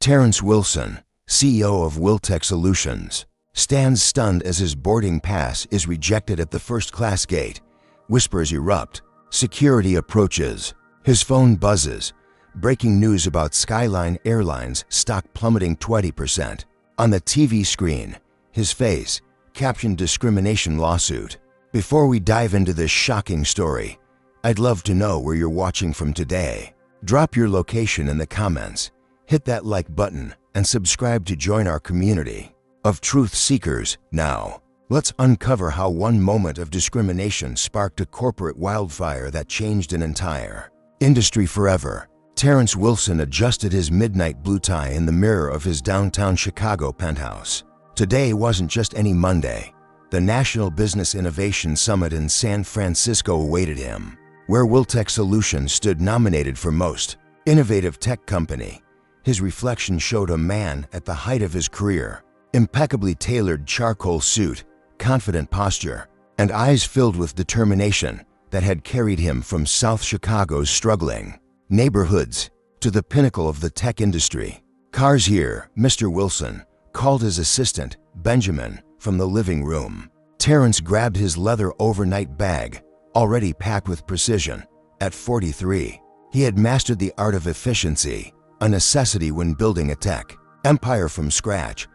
Terrence Wilson, CEO of Wiltech Solutions, stands stunned as his boarding pass is rejected at the first-class gate. Whispers erupt. Security approaches. His phone buzzes. Breaking news about SkyLine Airlines stock plummeting 20%. On the TV screen, his face, captioned "Discrimination Lawsuit." Before we dive into this shocking story, I'd love to know where you're watching from today. Drop your location in the comments, hit that like button, and subscribe to join our community of truth seekers. Now, let's uncover how one moment of discrimination sparked a corporate wildfire that changed an entire industry forever. Terrence Wilson adjusted his midnight blue tie in the mirror of his downtown Chicago penthouse. Today wasn't just any Monday. The National Business Innovation Summit in San Francisco awaited him, where Wiltech Solutions stood nominated for Most Innovative Tech Company. His reflection showed a man at the height of his career, impeccably tailored charcoal suit, confident posture, and eyes filled with determination that had carried him from South Chicago's struggling neighborhoods to the pinnacle of the tech industry. "Car's here, Mr. Wilson," called his assistant, Benjamin, from the living room. Terrence grabbed his leather overnight bag, already packed with precision. At 43, he had mastered the art of efficiency, a necessity when building a tech empire from scratch.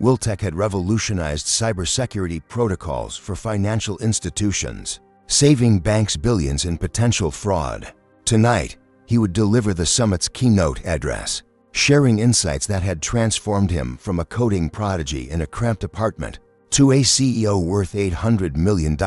Wiltech had revolutionized cybersecurity protocols for financial institutions, saving banks billions in potential fraud. Tonight, he would deliver the summit's keynote address, sharing insights that had transformed him from a coding prodigy in a cramped apartment to a CEO worth $800 million.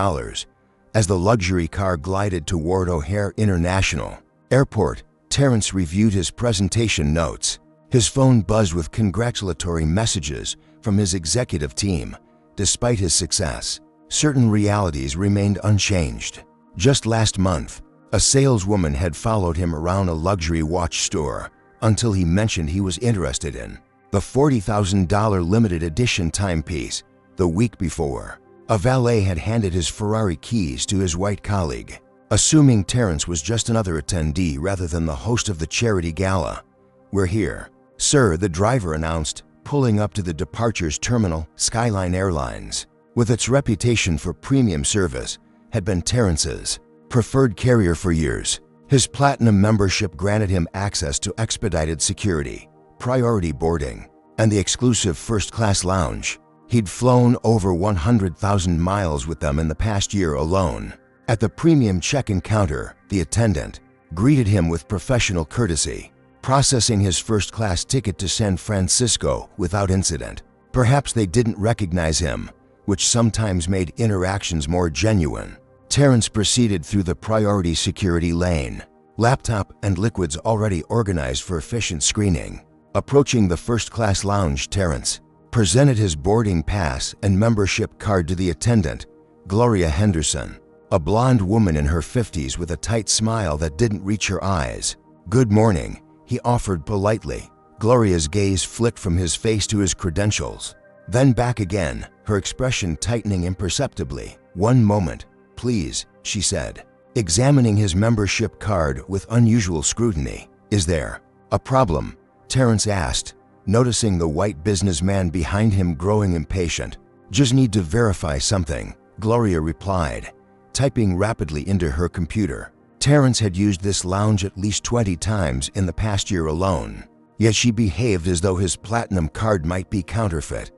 As the luxury car glided toward O'Hare International Airport, Terrence reviewed his presentation notes. His phone buzzed with congratulatory messages from his executive team. Despite his success, certain realities remained unchanged. Just last month, a saleswoman had followed him around a luxury watch store until he mentioned he was interested in the $40,000 limited edition timepiece. The week before, a valet had handed his Ferrari keys to his white colleague, assuming Terrence was just another attendee rather than the host of the charity gala. "We're here, sir," the driver announced, pulling up to the departures terminal. SkyLine Airlines, with its reputation for premium service, had been Terrence's preferred carrier for years. His platinum membership granted him access to expedited security, priority boarding, and the exclusive first-class lounge. He'd flown over 100,000 miles with them in the past year alone. At the premium check-in counter, the attendant greeted him with professional courtesy, processing his first-class ticket to San Francisco without incident. Perhaps they didn't recognize him, which sometimes made interactions more genuine. Terrence proceeded through the priority security lane, laptop and liquids already organized for efficient screening. Approaching the first-class lounge, Terrence presented his boarding pass and membership card to the attendant, Gloria Henderson, a blonde woman in her 50s with a tight smile that didn't reach her eyes. "Good morning," he offered politely. Gloria's gaze flicked from his face to his credentials, then back again, her expression tightening imperceptibly. "One moment, please," she said, examining his membership card with unusual scrutiny. "Is there a problem?" Terrence asked, noticing the white businessman behind him growing impatient. "Just need to verify something," Gloria replied, typing rapidly into her computer. Terrence had used this lounge at least 20 times in the past year alone, yet she behaved as though his platinum card might be counterfeit.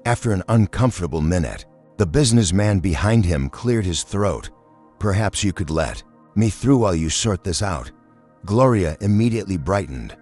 After an uncomfortable minute, the businessman behind him cleared his throat. "Perhaps you could let me through while you sort this out." Gloria immediately brightened.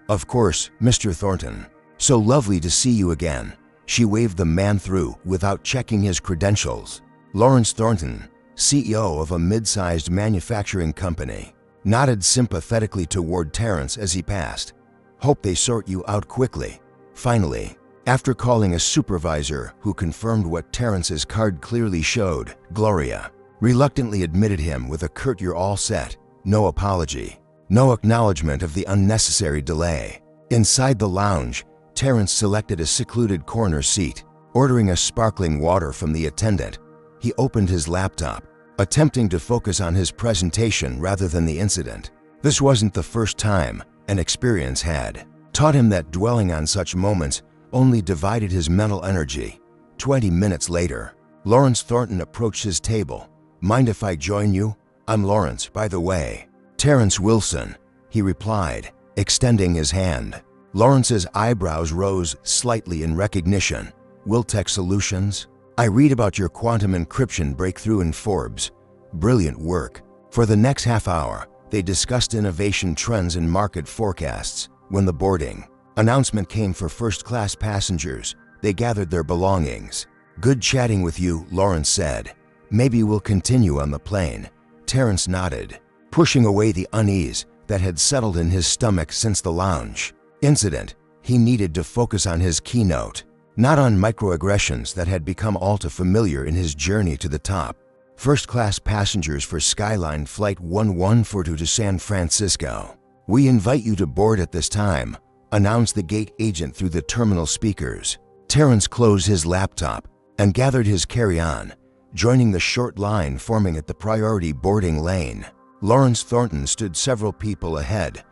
"Of course, Mr. Thornton. So lovely to see you again." She waved the man through without checking his credentials. Lawrence Thornton, CEO of a mid-sized manufacturing company, nodded sympathetically toward Terrence as he passed. "Hope they sort you out quickly." Finally, after calling a supervisor who confirmed what Terrence's card clearly showed, Gloria reluctantly admitted him with a curt "You're all set." No apology, no acknowledgement of the unnecessary delay. Inside the lounge, Terrence selected a secluded corner seat. Ordering a sparkling water from the attendant, he opened his laptop, attempting to focus on his presentation rather than the incident. This wasn't the first time an experience had taught him that dwelling on such moments only divided his mental energy. 20 minutes later, Lawrence Thornton approached his table. "Mind if I join you? I'm Lawrence, by the way." "Terrence Wilson," he replied, extending his hand. Lawrence's eyebrows rose slightly in recognition. "Wiltech Solutions? I read about your quantum encryption breakthrough in Forbes. Brilliant work." For the next half hour, they discussed innovation trends and market forecasts. When the boarding announcement came for first-class passengers, they gathered their belongings. "Good chatting with you," Lawrence said. "Maybe we'll continue on the plane." Terrence nodded, pushing away the unease that had settled in his stomach since the lounge incident. He needed to focus on his keynote, not on microaggressions that had become all too familiar in his journey to the top. First-class passengers for SkyLine Flight 1142 to San Francisco. "We invite you to board at this time," announced the gate agent through the terminal speakers. Terrence closed his laptop and gathered his carry-on, joining the short line forming at the priority boarding lane. Lawrence Thornton stood several people ahead,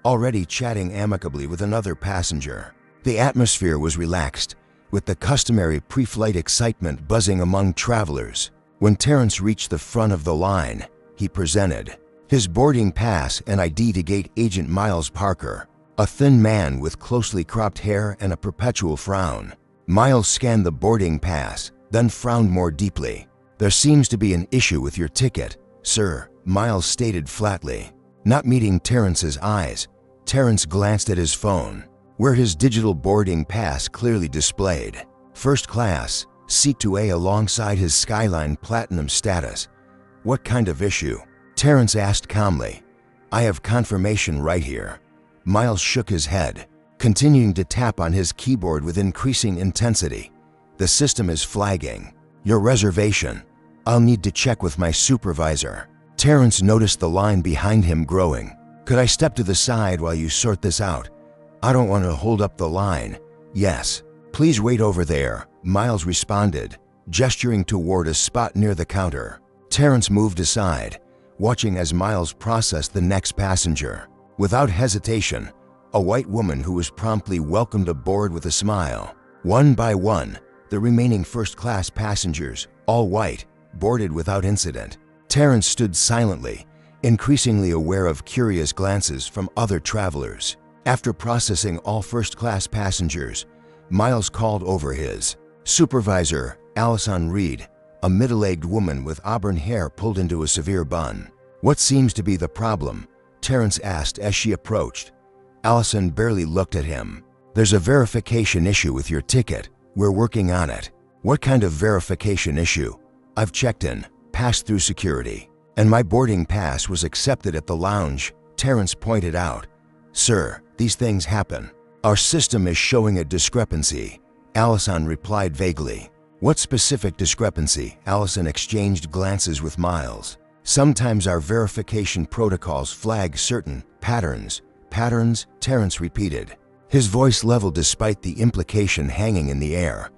already chatting amicably with another passenger. The atmosphere was relaxed, with the customary pre-flight excitement buzzing among travelers. When Terrence reached the front of the line, he presented his boarding pass and ID to gate agent Miles Parker, a thin man with closely cropped hair and a perpetual frown. Miles scanned the boarding pass, then frowned more deeply. "There seems to be an issue with your ticket, sir," Miles stated flatly. Not meeting Terrence's eyes, Terrence glanced at his phone, where his digital boarding pass clearly displayed first class, seat 2A alongside his SkyLine Platinum status. "What kind of issue?" Terrence asked calmly. "I have confirmation right here." Miles shook his head, continuing to tap on his keyboard with increasing intensity. "The system is flagging your reservation. I'll need to check with my supervisor." Terrence noticed the line behind him growing. "Could I step to the side while you sort this out? I don't want to hold up the line." "Yes, please wait over there," Miles responded, gesturing toward a spot near the counter. Terrence moved aside, watching as Miles processed the next passenger. Without hesitation, a white woman who was promptly welcomed aboard with a smile. One by one, the remaining first-class passengers, all white, boarded without incident. Terrence stood silently, increasingly aware of curious glances from other travelers. After processing all first-class passengers, Miles called over his supervisor, Allison Reed, a middle-aged woman with auburn hair pulled into a severe bun. "What seems to be the problem?" Terrence asked as she approached. Allison barely looked at him. "There's a verification issue with your ticket. We're working on it." "What kind of verification issue?" "I've checked in, passed through security, and my boarding pass was accepted at the lounge," Terrence pointed out. "Sir, these things happen. Our system is showing a discrepancy," Allison replied vaguely. "What specific discrepancy?" Allison exchanged glances with Miles. "Sometimes our verification protocols flag certain patterns." "Patterns?" Terrence repeated, his voice leveled despite the implication hanging in the air.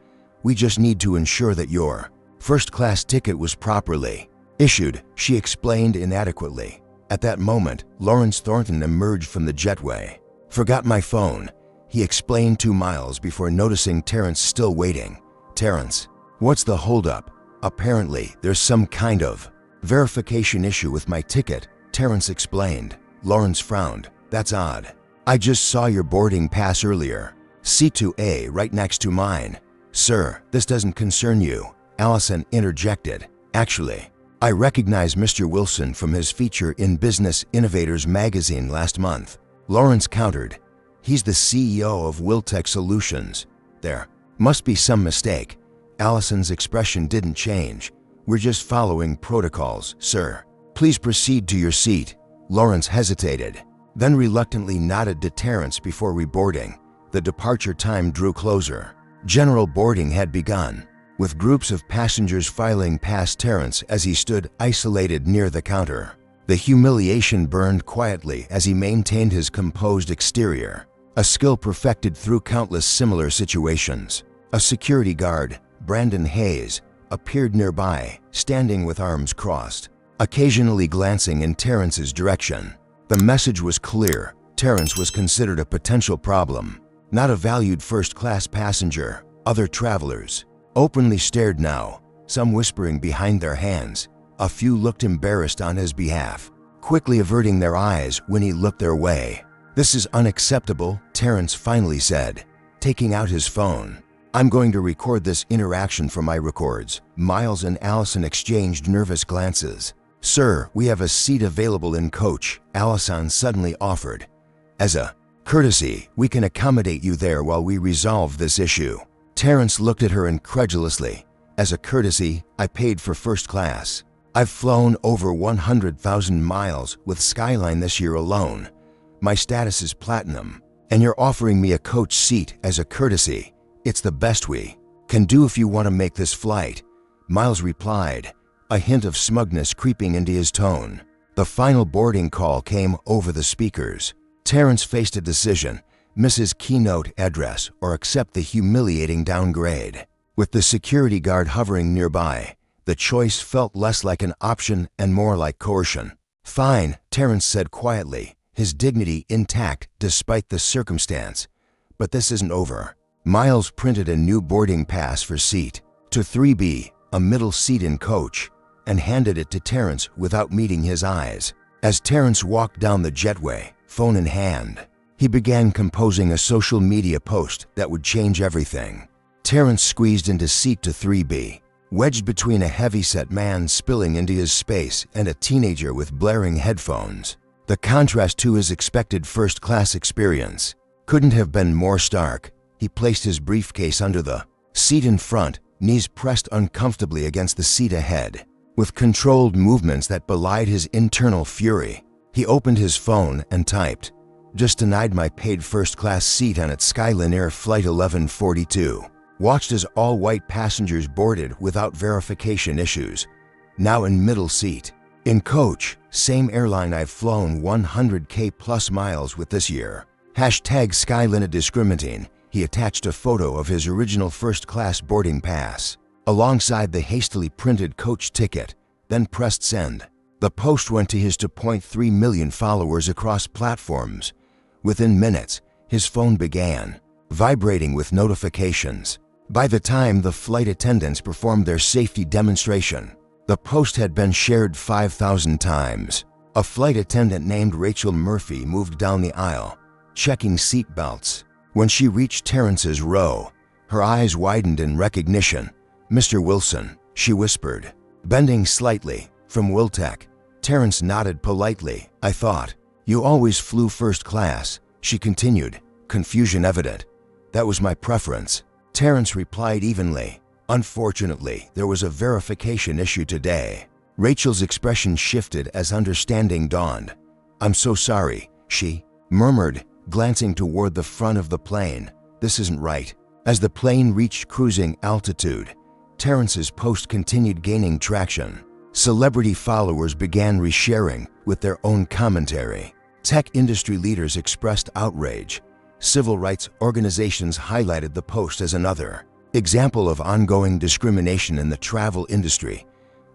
"We just need to ensure that your first-class ticket was properly issued," she explained inadequately. At that moment, Lawrence Thornton emerged from the jetway. "Forgot my phone," he explained to Miles before noticing Terrence still waiting. "Terrence, what's the holdup?" "Apparently, there's some kind of verification issue with my ticket," Terrence explained. Lawrence frowned. "That's odd. I just saw your boarding pass earlier. C2A right next to mine." "Sir, this doesn't concern you," Allison interjected. "Actually, I recognize Mr. Wilson from his feature in Business Innovators magazine last month." Lawrence countered. "He's the CEO of Wiltech Solutions. There must be some mistake." Allison's expression didn't change. "We're just following protocols, sir. Please proceed to your seat." Lawrence hesitated, then reluctantly nodded to Terrence before reboarding. The departure time drew closer. General boarding had begun, with groups of passengers filing past Terrence as he stood isolated near the counter. The humiliation burned quietly as he maintained his composed exterior, a skill perfected through countless similar situations. A security guard, Brandon Hayes, appeared nearby, standing with arms crossed, occasionally glancing in Terrence's direction. The message was clear: Terrence was considered a potential problem, not a valued first-class passenger. Other travelers openly stared now, some whispering behind their hands. A few looked embarrassed on his behalf, quickly averting their eyes when he looked their way. "This is unacceptable," Terrence finally said, taking out his phone. "I'm going to record this interaction for my records." Miles and Allison exchanged nervous glances. "Sir, we have a seat available in coach," Allison suddenly offered. "As a courtesy, we can accommodate you there while we resolve this issue." Terrence looked at her incredulously. "As a courtesy, I paid for first class. I've flown over 100,000 miles with SkyLine this year alone. My status is platinum, and you're offering me a coach seat as a courtesy. It's the best we can do if you want to make this flight," Miles replied, a hint of smugness creeping into his tone. The final boarding call came over the speakers. Terrence faced a decision: miss his keynote address or accept the humiliating downgrade. With the security guard hovering nearby, the choice felt less like an option and more like coercion. "Fine," Terrence said quietly, his dignity intact despite the circumstance. "But this isn't over." Miles printed a new boarding pass for seat to 3B, a middle seat in coach, and handed it to Terrence without meeting his eyes. As Terrence walked down the jetway, phone in hand, he began composing a social media post that would change everything. Terrence squeezed into seat to 3B, wedged between a heavyset man spilling into his space and a teenager with blaring headphones. The contrast to his expected first-class experience couldn't have been more stark. He placed his briefcase under the seat in front, knees pressed uncomfortably against the seat ahead. With controlled movements that belied his internal fury, he opened his phone and typed, "Just denied my paid first-class seat on its SkyLine Air Flight 1142. Watched as all white passengers boarded without verification issues. Now in middle seat. In coach, same airline I've flown 100K plus miles with this year. Hashtag SkyLine discriminating." He attached a photo of his original first-class boarding pass alongside the hastily printed coach ticket, then pressed send. The post went to his 2.3 million followers across platforms. Within minutes, his phone began vibrating with notifications. By the time the flight attendants performed their safety demonstration, the post had been shared 5,000 times. A flight attendant named Rachel Murphy moved down the aisle, checking seat belts. When she reached Terrence's row, her eyes widened in recognition. "Mr. Wilson," she whispered, bending slightly. "From Wiltec." Terrence nodded politely. "I thought you always flew first class," she continued, confusion evident. "That was my preference." Terrence replied evenly. "Unfortunately, there was a verification issue today." Rachel's expression shifted as understanding dawned. "I'm so sorry," she murmured, glancing toward the front of the plane. "This isn't right." As the plane reached cruising altitude, Terrence's post continued gaining traction. Celebrity followers began resharing with their own commentary. Tech industry leaders expressed outrage. Civil rights organizations highlighted the post as another example of ongoing discrimination in the travel industry.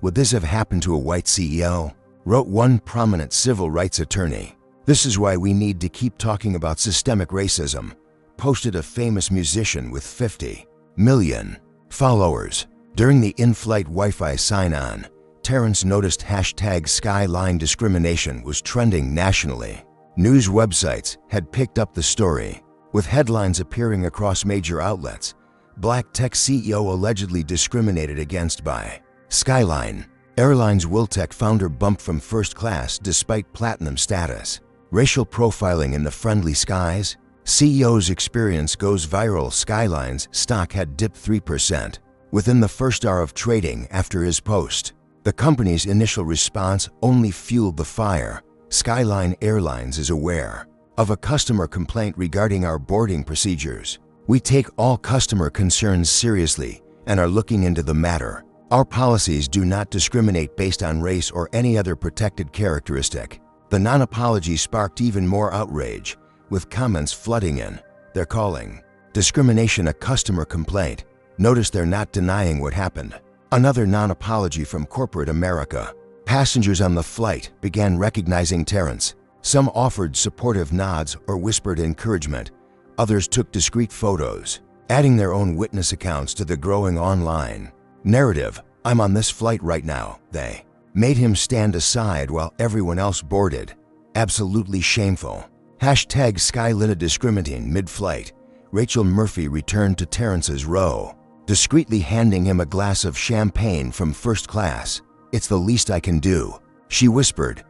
"Would this have happened to a white CEO?" wrote one prominent civil rights attorney. "This is why we need to keep talking about systemic racism," posted a famous musician with 50 million followers. During the in-flight Wi-Fi sign-on, Terrence noticed hashtag SkyLine discrimination was trending nationally. News websites had picked up the story, with headlines appearing across major outlets. Black tech CEO allegedly discriminated against by SkyLine Airlines. Wiltec founder bumped from first class despite platinum status. Racial profiling in the friendly skies. CEO's experience goes viral. SkyLine's stock had dipped 3% within the first hour of trading after his post. The company's initial response only fueled the fire. SkyLine Airlines is aware of a customer complaint regarding our boarding procedures. We take all customer concerns seriously and are looking into the matter. Our policies do not discriminate based on race or any other protected characteristic. The non-apology sparked even more outrage, with comments flooding in. They're calling discrimination a customer complaint. Notice they're not denying what happened. Another non-apology from corporate America. Passengers on the flight began recognizing Terrence Some offered supportive nods or whispered encouragement. Others took discreet photos, adding their own witness accounts to the growing online narrative. "I'm on this flight right now," they made him stand aside while everyone else boarded. Absolutely shameful. Hashtag SkyLine discriminating mid-flight. Rachel Murphy returned to Terrence's row, discreetly handing him a glass of champagne from first class. "It's the least I can do," she whispered.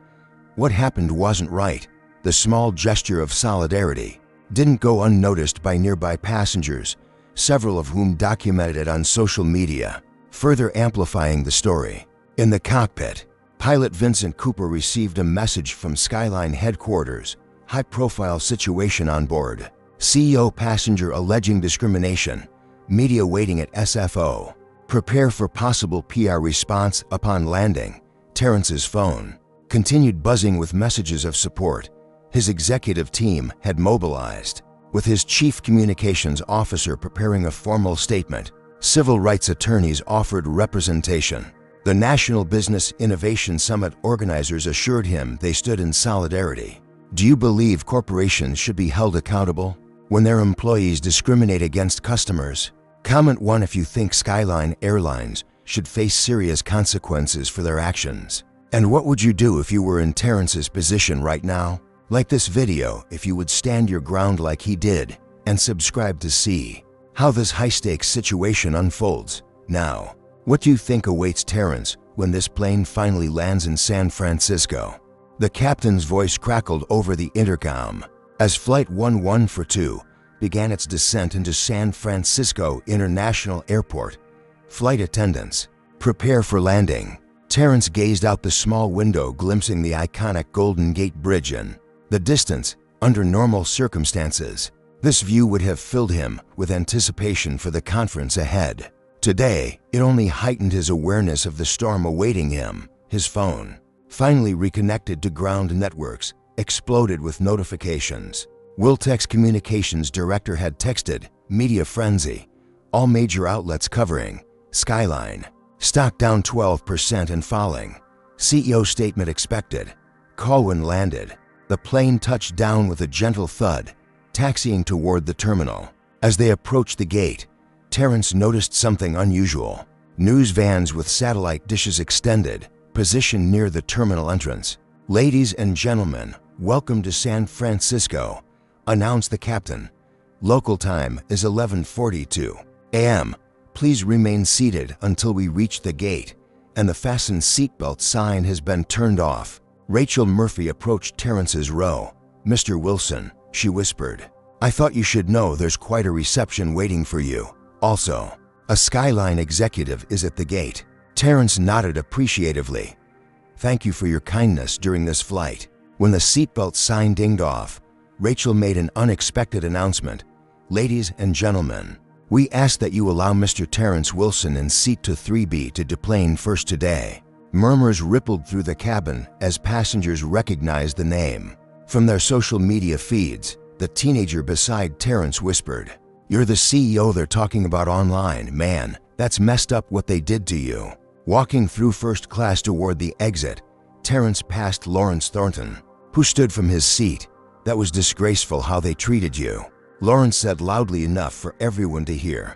What happened wasn't right. The small gesture of solidarity didn't go unnoticed by nearby passengers, several of whom documented it on social media, further amplifying the story. In the cockpit, pilot Vincent Cooper received a message from SkyLine headquarters. High-profile situation on board. CEO passenger alleging discrimination. Media waiting at SFO. Prepare for possible PR response upon landing. Terrence's phone continued buzzing with messages of support. His executive team had mobilized, with his chief communications officer preparing a formal statement. Civil rights attorneys offered representation. The National Business Innovation Summit organizers assured him they stood in solidarity. Do you believe corporations should be held accountable when their employees discriminate against customers? Comment 1 if you think SkyLine Airlines should face serious consequences for their actions. And what would you do if you were in Terrence's position right now? Like this video if you would stand your ground like he did, and subscribe to see how this high-stakes situation unfolds. Now, what do you think awaits Terrence when this plane finally lands in San Francisco? The captain's voice crackled over the intercom as Flight 1142 began its descent into San Francisco International Airport. Flight attendants, prepare for landing. Terrence gazed out the small window, glimpsing the iconic Golden Gate Bridge in the distance. Under normal circumstances, this view would have filled him with anticipation for the conference ahead. Today, it only heightened his awareness of the storm awaiting him. His phone, finally reconnected to ground networks, exploded with notifications. Wiltech's communications director had texted, "Media frenzy. All major outlets covering SkyLine. Stock down 12% and falling. CEO statement expected." Call when landed. The plane touched down with a gentle thud, taxiing toward the terminal. As they approached the gate, Terrence noticed something unusual. News vans with satellite dishes extended, positioned near the terminal entrance. "Ladies and gentlemen, welcome to San Francisco," announced the captain. "Local time is 11:42 a.m. Please remain seated until we reach the gate, and the fasten seatbelt sign has been turned off." Rachel Murphy approached Terrence's row. "Mr. Wilson," she whispered, "I thought you should know there's quite a reception waiting for you. Also, a SkyLine executive is at the gate." Terrence nodded appreciatively. "Thank you for your kindness during this flight." When the seatbelt sign dinged off, Rachel made an unexpected announcement. "Ladies and gentlemen, we ask that you allow Mr. Terrence Wilson in seat 3B to deplane first today." Murmurs rippled through the cabin as passengers recognized the name. From their social media feeds, the teenager beside Terrence whispered, "You're the CEO they're talking about online, man. That's messed up what they did to you." Walking through first class toward the exit, Terrence passed Lawrence Thornton, who stood from his seat. "That was disgraceful how they treated you," Lawrence said loudly enough for everyone to hear.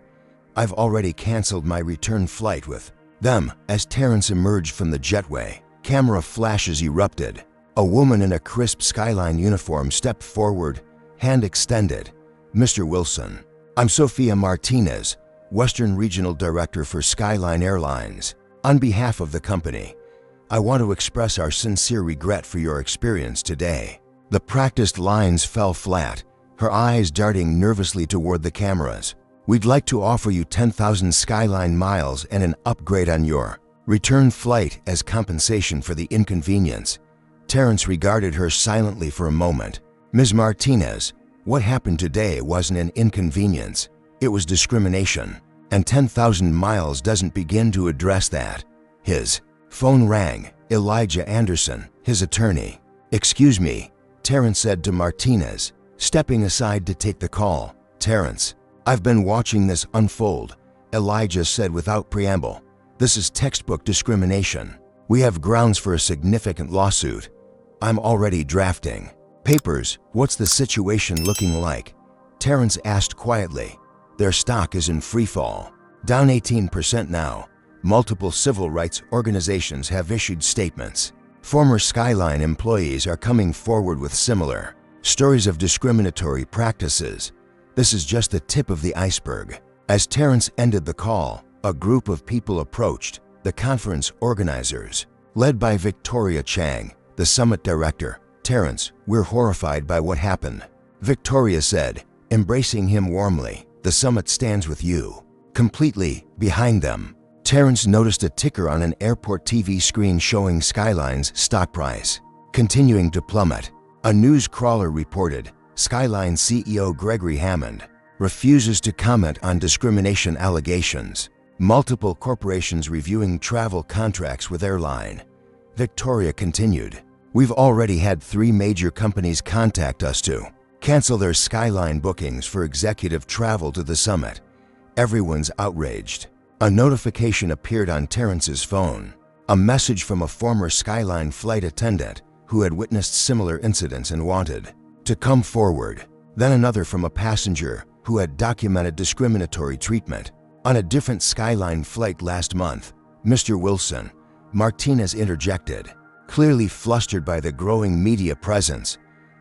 "I've already canceled my return flight with them." As Terrence emerged from the jetway, camera flashes erupted. A woman in a crisp SkyLine uniform stepped forward, hand extended. "Mr. Wilson, I'm Sophia Martinez, Western Regional Director for SkyLine Airlines. On behalf of the company, I want to express our sincere regret for your experience today." The practiced lines fell flat, her eyes darting nervously toward the cameras. "We'd like to offer you 10,000 SkyLine miles and an upgrade on your return flight as compensation for the inconvenience." Terrence regarded her silently for a moment. "Ms. Martinez, what happened today wasn't an inconvenience. It was discrimination, and 10,000 miles doesn't begin to address that." His phone rang. Elijah Anderson, his attorney. "Excuse me," Terrence said to Martinez, stepping aside to take the call. "Terrence, I've been watching this unfold," Elijah said without preamble. "This is textbook discrimination. We have grounds for a significant lawsuit." I'm already drafting. Papers, what's the situation looking like? Terrence asked quietly. Their stock is in freefall. Down 18% now. Multiple civil rights organizations have issued statements. Former SkyLine employees are coming forward with similar stories of discriminatory practices. This is just the tip of the iceberg. As Terrence ended the call, a group of people approached, the conference organizers. Led by Victoria Chang, the summit director. Terrence, we're horrified by what happened. Victoria said, embracing him warmly, the summit stands with you. Completely behind them. Terrence noticed a ticker on an airport TV screen showing SkyLine's stock price continuing to plummet. A news crawler reported, SkyLine CEO Gregory Hammond refuses to comment on discrimination allegations. Multiple corporations reviewing travel contracts with Airline. Victoria continued, we've already had 3 major companies contact us to cancel their SkyLine bookings for executive travel to the summit. Everyone's outraged. A notification appeared on Terrence's phone. A message from a former SkyLine flight attendant who had witnessed similar incidents and wanted to come forward. Then another from a passenger who had documented discriminatory treatment. On a different SkyLine flight last month, Mr. Wilson, Martinez interjected, clearly flustered by the growing media presence.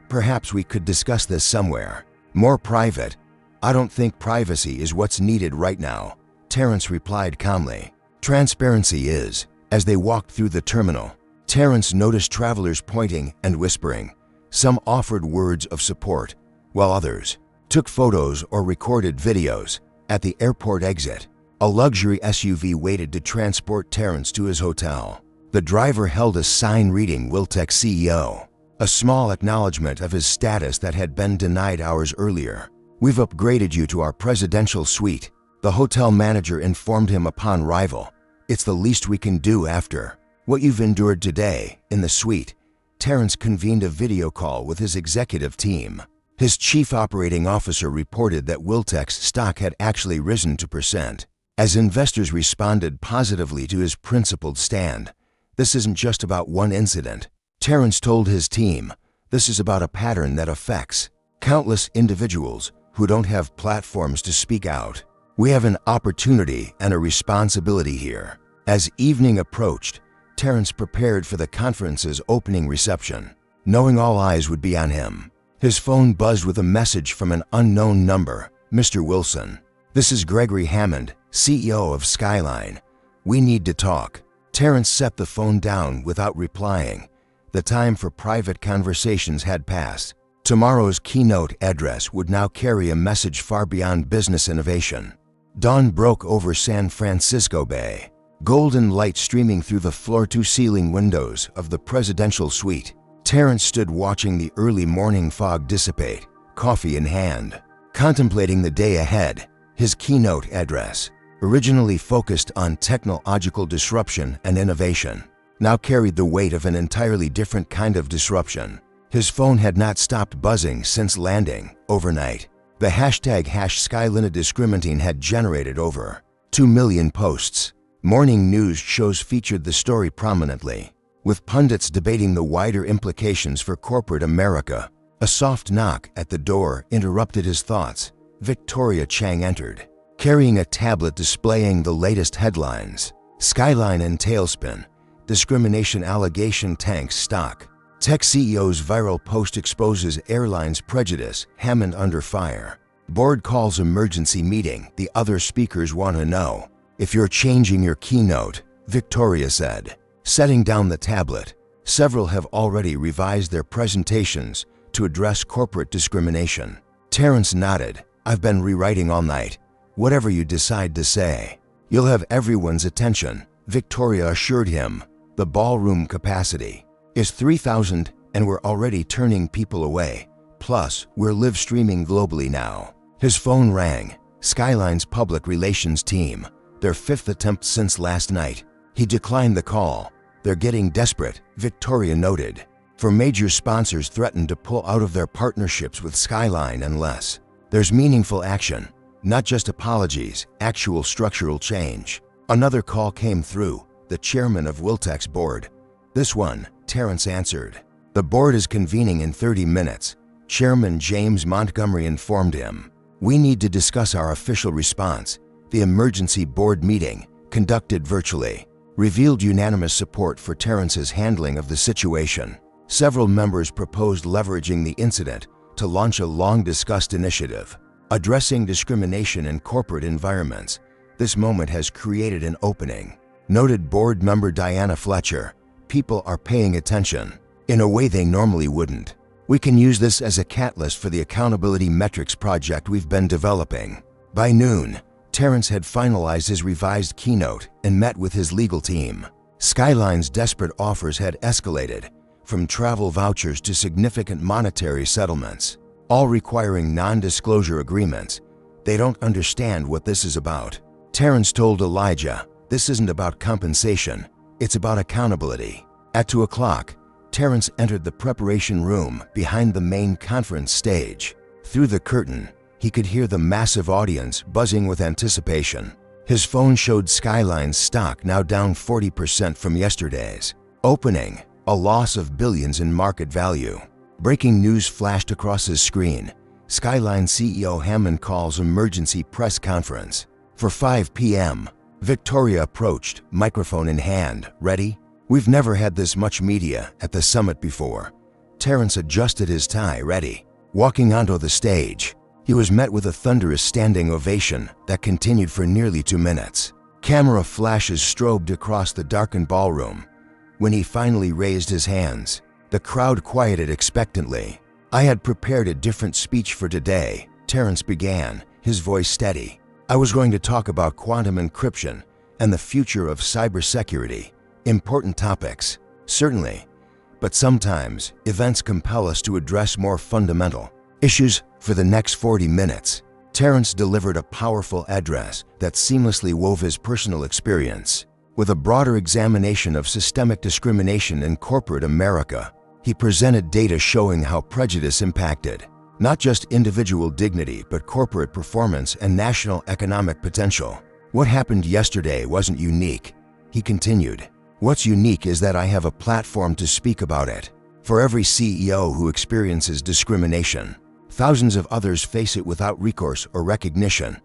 Perhaps we could discuss this somewhere more private. I don't think privacy is what's needed right now, Terrence replied calmly. Transparency is. As they walked through the terminal, Terrence noticed travelers pointing and whispering. Some offered words of support, while others took photos or recorded videos. At the airport exit, a luxury SUV waited to transport Terrence to his hotel. The driver held a sign reading Wiltec CEO, a small acknowledgement of his status that had been denied hours earlier. We've upgraded you to our presidential suite, the hotel manager informed him upon arrival. It's the least we can do after what you've endured today. In the suite, Terrence convened a video call with his executive team. His chief operating officer reported that Wiltec's stock had actually risen 2%. As investors responded positively to his principled stand, this isn't just about one incident. Terrence told his team, this is about a pattern that affects countless individuals who don't have platforms to speak out. We have an opportunity and a responsibility here. As evening approached, Terrence prepared for the conference's opening reception, knowing all eyes would be on him. His phone buzzed with a message from an unknown number. Mr. Wilson, this is Gregory Hammond, CEO of SkyLine. We need to talk. Terrence set the phone down without replying. The time for private conversations had passed. Tomorrow's keynote address would now carry a message far beyond business innovation. Dawn broke over San Francisco Bay, golden light streaming through the floor-to-ceiling windows of the presidential suite. Terrence stood watching the early morning fog dissipate, coffee in hand, contemplating the day ahead. His keynote address, originally focused on technological disruption and innovation, now carried the weight of an entirely different kind of disruption. His phone had not stopped buzzing since landing overnight. The hashtag #SkyLineDiscriminating had generated over 2 million posts. Morning news shows featured the story prominently, with pundits debating the wider implications for corporate America. A soft knock at the door interrupted his thoughts. Victoria Chang entered, carrying a tablet displaying the latest headlines. SkyLine in tailspin, discrimination allegation tanks stock. Tech CEO's viral post exposes airline's prejudice, Hammond under fire. Board calls emergency meeting, the other speakers want to know if you're changing your keynote, Victoria said. Setting down the tablet, several have already revised their presentations to address corporate discrimination. Terrence nodded. I've been rewriting all night. Whatever you decide to say, you'll have everyone's attention, Victoria assured him. The ballroom capacity is 3,000 and we're already turning people away. Plus, we're live streaming globally now. His phone rang. SkyLine's public relations team, their 5th attempt since last night. He declined the call. They're getting desperate, Victoria noted. For major sponsors threaten to pull out of their partnerships with SkyLine unless there's meaningful action, not just apologies, actual structural change. Another call came through, the chairman of Wiltec's board. This one, Terrence answered. The board is convening in 30 minutes. Chairman James Montgomery informed him. We need to discuss our official response. The emergency board meeting, conducted virtually, revealed unanimous support for Terrence's handling of the situation. Several members proposed leveraging the incident to launch a long-discussed initiative, addressing discrimination in corporate environments. This moment has created an opening. Noted board member Diana Fletcher, people are paying attention in a way they normally wouldn't. We can use this as a catalyst for the accountability metrics project we've been developing. By noon, Terrence had finalized his revised keynote and met with his legal team. SkyLine's desperate offers had escalated, from travel vouchers to significant monetary settlements, all requiring non-disclosure agreements. They don't understand what this is about. Terrence told Elijah, this isn't about compensation, it's about accountability. At 2 o'clock, Terrence entered the preparation room behind the main conference stage. Through the curtain, he could hear the massive audience buzzing with anticipation. His phone showed SkyLine's stock now down 40% from yesterday's opening, a loss of billions in market value. Breaking news flashed across his screen. SkyLine CEO Hammond calls emergency press conference. For 5 p.m., Victoria approached, microphone in hand. Ready? We've never had this much media at the summit before. Terrence adjusted his tie. Ready? Walking onto the stage, he was met with a thunderous standing ovation that continued for nearly 2 minutes. Camera flashes strobed across the darkened ballroom. When he finally raised his hands, the crowd quieted expectantly. I had prepared a different speech for today, Terrence began, his voice steady. I was going to talk about quantum encryption and the future of cybersecurity. Important topics, certainly, but sometimes events compel us to address more fundamental issues. For the next 40 minutes, Terrence delivered a powerful address that seamlessly wove his personal experience with a broader examination of systemic discrimination in corporate America. He presented data showing how prejudice impacted not just individual dignity but corporate performance and national economic potential. What happened yesterday wasn't unique, he continued. What's unique is that I have a platform to speak about it. For every CEO who experiences discrimination, thousands of others face it without recourse or recognition.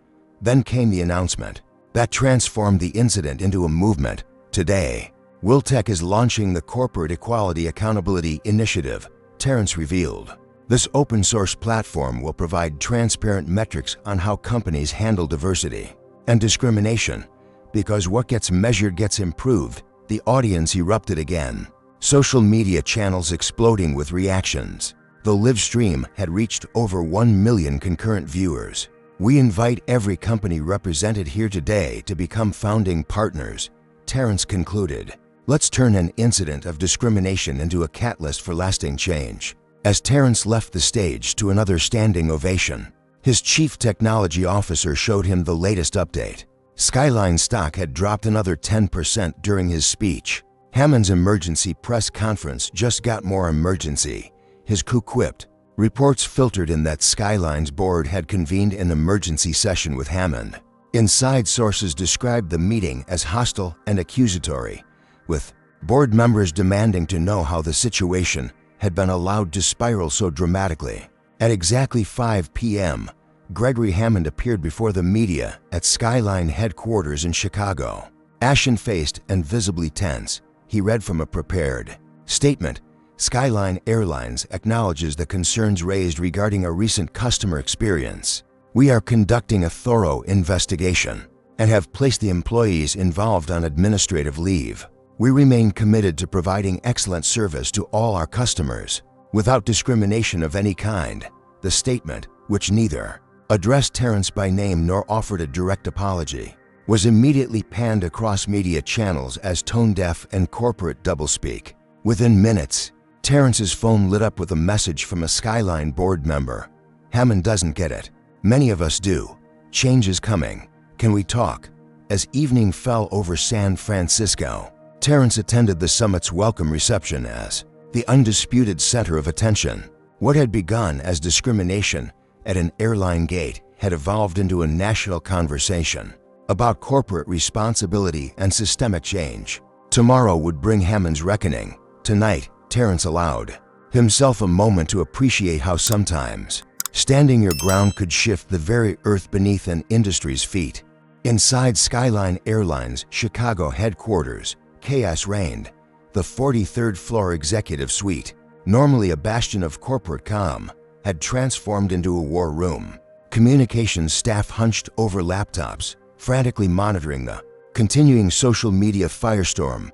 Then came the announcement that transformed the incident into a movement. Today, Wiltec is launching the Corporate Equality Accountability Initiative, Terrence revealed. This open-source platform will provide transparent metrics on how companies handle diversity and discrimination, because what gets measured gets improved. The audience erupted again, social media channels exploding with reactions. The live stream had reached over 1 million concurrent viewers. We invite every company represented here today to become founding partners, Terrence concluded. Let's turn an incident of discrimination into a catalyst for lasting change. As Terrence left the stage to another standing ovation, his chief technology officer showed him the latest update. SkyLine stock had dropped another 10% during his speech. Hammond's emergency press conference just got more emergency, his coup quipped. Reports filtered in that SkyLine's board had convened an emergency session with Hammond. Inside sources described the meeting as hostile and accusatory, with board members demanding to know how the situation had been allowed to spiral so dramatically. At exactly 5 p.m., Gregory Hammond appeared before the media at SkyLine headquarters in Chicago. Ashen-faced and visibly tense, he read from a prepared statement. SkyLine Airlines acknowledges the concerns raised regarding a recent customer experience. We are conducting a thorough investigation and have placed the employees involved on administrative leave. We remain committed to providing excellent service to all our customers without discrimination of any kind. The statement, which neither addressed Terrence by name nor offered a direct apology, was immediately panned across media channels as tone-deaf and corporate doublespeak. Within minutes, Terrence's phone lit up with a message from a SkyLine board member. Hammond doesn't get it. Many of us do. Change is coming. Can we talk? As evening fell over San Francisco, Terrence attended the summit's welcome reception as the undisputed center of attention. What had begun as discrimination at an airline gate had evolved into a national conversation about corporate responsibility and systemic change. Tomorrow would bring Hammond's reckoning. Tonight, Terrence allowed himself a moment to appreciate how sometimes standing your ground could shift the very earth beneath an industry's feet. Inside SkyLine Airlines Chicago headquarters, chaos reigned. The 43rd floor executive suite, normally a bastion of corporate calm, had transformed into a war room. Communications staff hunched over laptops, frantically monitoring the continuing social media firestorm.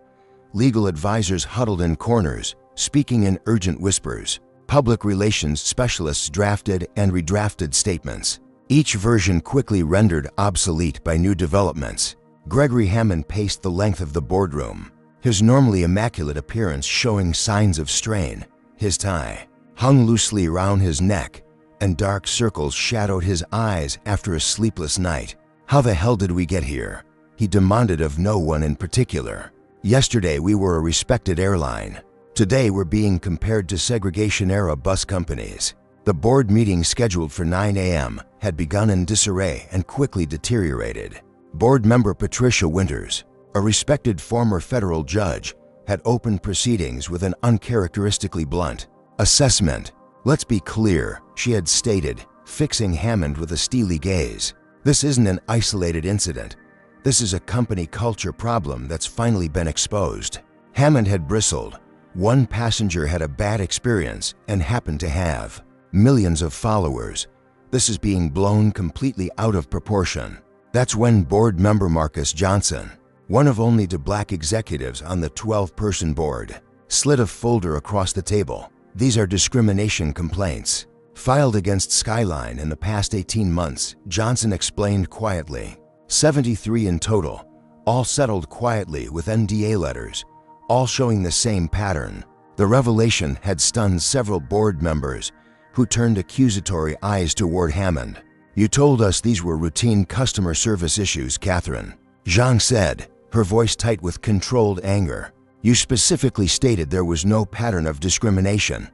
Legal advisors huddled in corners, speaking in urgent whispers. Public relations specialists drafted and redrafted statements, each version quickly rendered obsolete by new developments. Gregory Hammond paced the length of the boardroom, his normally immaculate appearance showing signs of strain. His tie hung loosely around his neck, and dark circles shadowed his eyes after a sleepless night. "How the hell did we get here?" he demanded of no one in particular. "Yesterday we were a respected airline. Today we're being compared to segregation-era bus companies." The board meeting scheduled for 9 a.m. had begun in disarray and quickly deteriorated. Board member Patricia Winters, a respected former federal judge, had opened proceedings with an uncharacteristically blunt assessment. "Let's be clear," she had stated, fixing Hammond with a steely gaze. "This isn't an isolated incident. This is a company culture problem that's finally been exposed." Hammond had bristled. One passenger had a bad experience and happened to have millions of followers. This is being blown completely out of proportion. That's when board member Marcus Johnson, one of only two black executives on the 12-person board, slid a folder across the table. "These are discrimination complaints filed against SkyLine in the past 18 months, Johnson explained quietly. 73 in total, all settled quietly with NDA letters, all showing the same pattern. The revelation had stunned several board members, who turned accusatory eyes toward Hammond. "You told us these were routine customer service issues, Catherine," Zhang said, her voice tight with controlled anger. "You specifically stated there was no pattern of discrimination."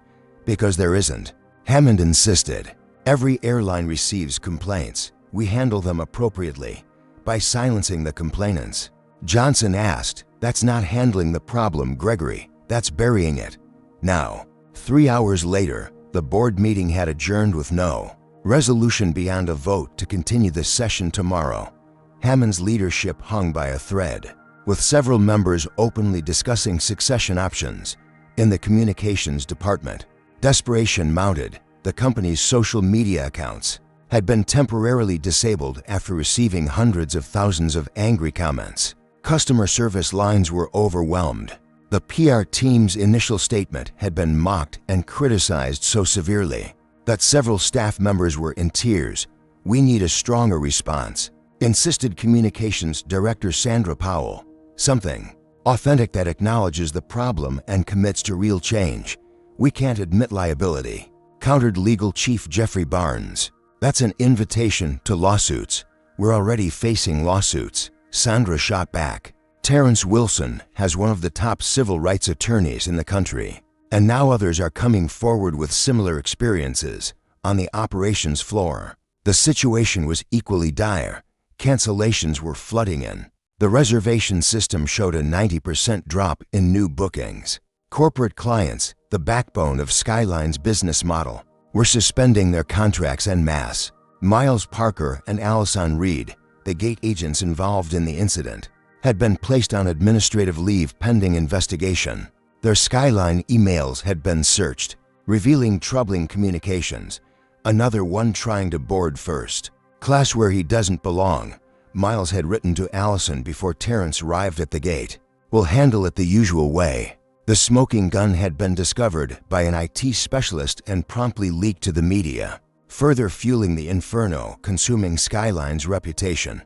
"Because there isn't," Hammond insisted. "Every airline receives complaints. We handle them appropriately by silencing the complainants." Johnson asked, "That's not handling the problem, Gregory. That's burying it." Now, 3 hours later, the board meeting had adjourned with no resolution beyond a vote to continue the session tomorrow. Hammond's leadership hung by a thread, with several members openly discussing succession options. In the communications department, desperation mounted. The company's social media accounts had been temporarily disabled after receiving hundreds of thousands of angry comments. Customer service lines were overwhelmed. The PR team's initial statement had been mocked and criticized so severely that several staff members were in tears. "We need a stronger response," insisted Communications Director Sandra Powell. "Something authentic that acknowledges the problem and commits to real change. We can't admit liability," countered Legal Chief Jeffrey Barnes. "That's an invitation to lawsuits. We're already facing lawsuits," Sandra shot back. "Terrence Wilson has one of the top civil rights attorneys in the country, and now others are coming forward with similar experiences on the operations floor." The situation was equally dire. Cancellations were flooding in. The reservation system showed a 90% drop in new bookings. Corporate clients, the backbone of SkyLine's business model, were suspending their contracts en masse. Miles Parker and Allison Reed, the gate agents involved in the incident, had been placed on administrative leave pending investigation. Their SkyLine emails had been searched, revealing troubling communications. Another one trying to board first class where he doesn't belong. Miles had written to Allison before Terrence arrived at the gate. "We'll handle it the usual way." The smoking gun had been discovered by an IT specialist and promptly leaked to the media, further fueling the inferno consuming SkyLine's reputation.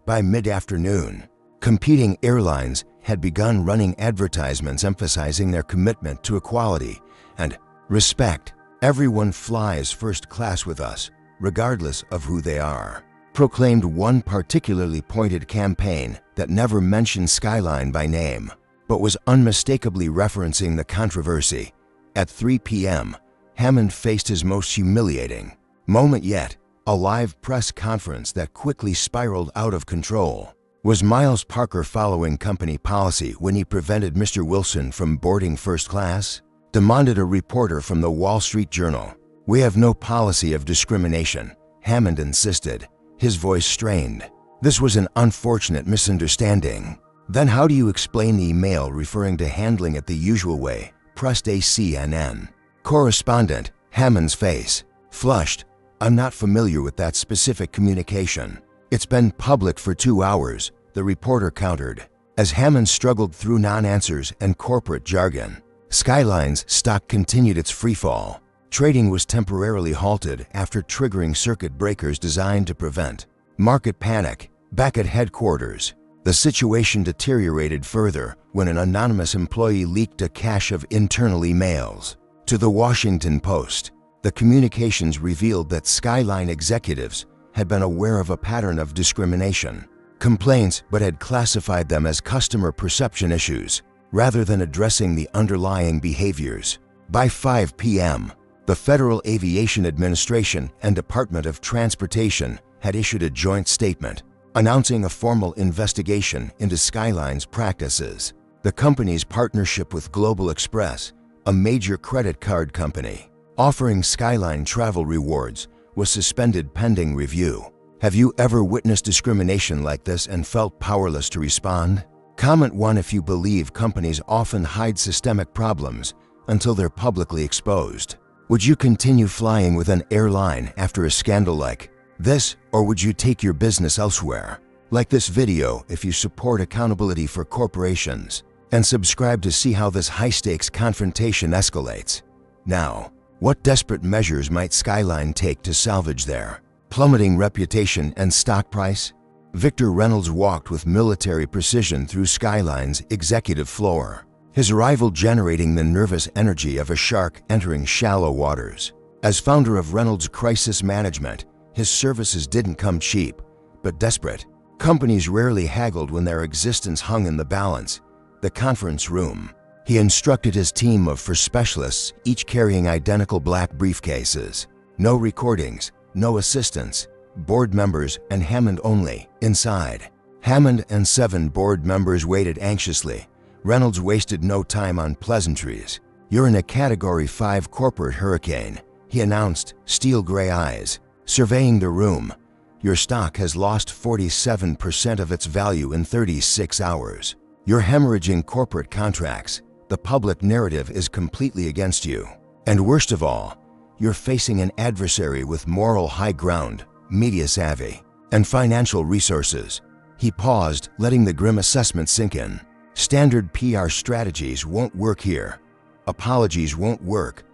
By mid-afternoon, competing airlines had begun running advertisements emphasizing their commitment to equality and respect. "Everyone flies first class with us, regardless of who they are," proclaimed one particularly pointed campaign that never mentioned SkyLine by name, but was unmistakably referencing the controversy. At 3 p.m., Hammond faced his most humiliating moment yet, a live press conference that quickly spiraled out of control. Was Miles Parker following company policy when he prevented Mr. Wilson from boarding first class? demanded a reporter from the Wall Street Journal. "We have no policy of discrimination," Hammond insisted, his voice strained. "This was an unfortunate misunderstanding." "Then how do you explain the email referring to handling it the usual way?" pressed a CNN correspondent. Hammond's face flushed. "I'm not familiar with that specific communication. It's been public for 2 hours," the reporter countered. As Hammond struggled through non-answers and corporate jargon, SkyLine's stock continued its freefall. Trading was temporarily halted after triggering circuit breakers designed to prevent market panic. Back at headquarters, the situation deteriorated further when an anonymous employee leaked a cache of internal emails to the Washington Post. The communications revealed that SkyLine executives had been aware of a pattern of discrimination complaints but had classified them as customer perception issues rather than addressing the underlying behaviors. By 5 p.m., the Federal Aviation Administration and Department of Transportation had issued a joint statement announcing a formal investigation into SkyLine's practices. The company's partnership with Global Express, a major credit card company offering SkyLine travel rewards, was suspended pending review. Have you ever witnessed discrimination like this and felt powerless to respond? Comment 1 if you believe companies often hide systemic problems until they're publicly exposed. Would you continue flying with an airline after a scandal like this, or would you take your business elsewhere? Like this video if you support accountability for corporations, and subscribe to see how this high-stakes confrontation escalates. Now, what desperate measures might SkyLine take to salvage their plummeting reputation and stock price? Victor Reynolds walked with military precision through SkyLine's executive floor, his arrival generating the nervous energy of a shark entering shallow waters. As founder of Reynolds Crisis Management, his services didn't come cheap, but desperate. Companies rarely haggled when their existence hung in the balance. The conference room. He instructed his team of 4 specialists, each carrying identical black briefcases. No recordings, no assistants, board members and Hammond only, inside. Hammond and 7 board members waited anxiously. Reynolds wasted no time on pleasantries. "You're in a Category 5 corporate hurricane," he announced, steel gray eyes surveying the room. "Your stock has lost 47% of its value in 36 hours. You're hemorrhaging corporate contracts. The public narrative is completely against you. And worst of all, you're facing an adversary with moral high ground, media savvy, and financial resources." He paused, letting the grim assessment sink in. "Standard PR strategies won't work here. Apologies won't work.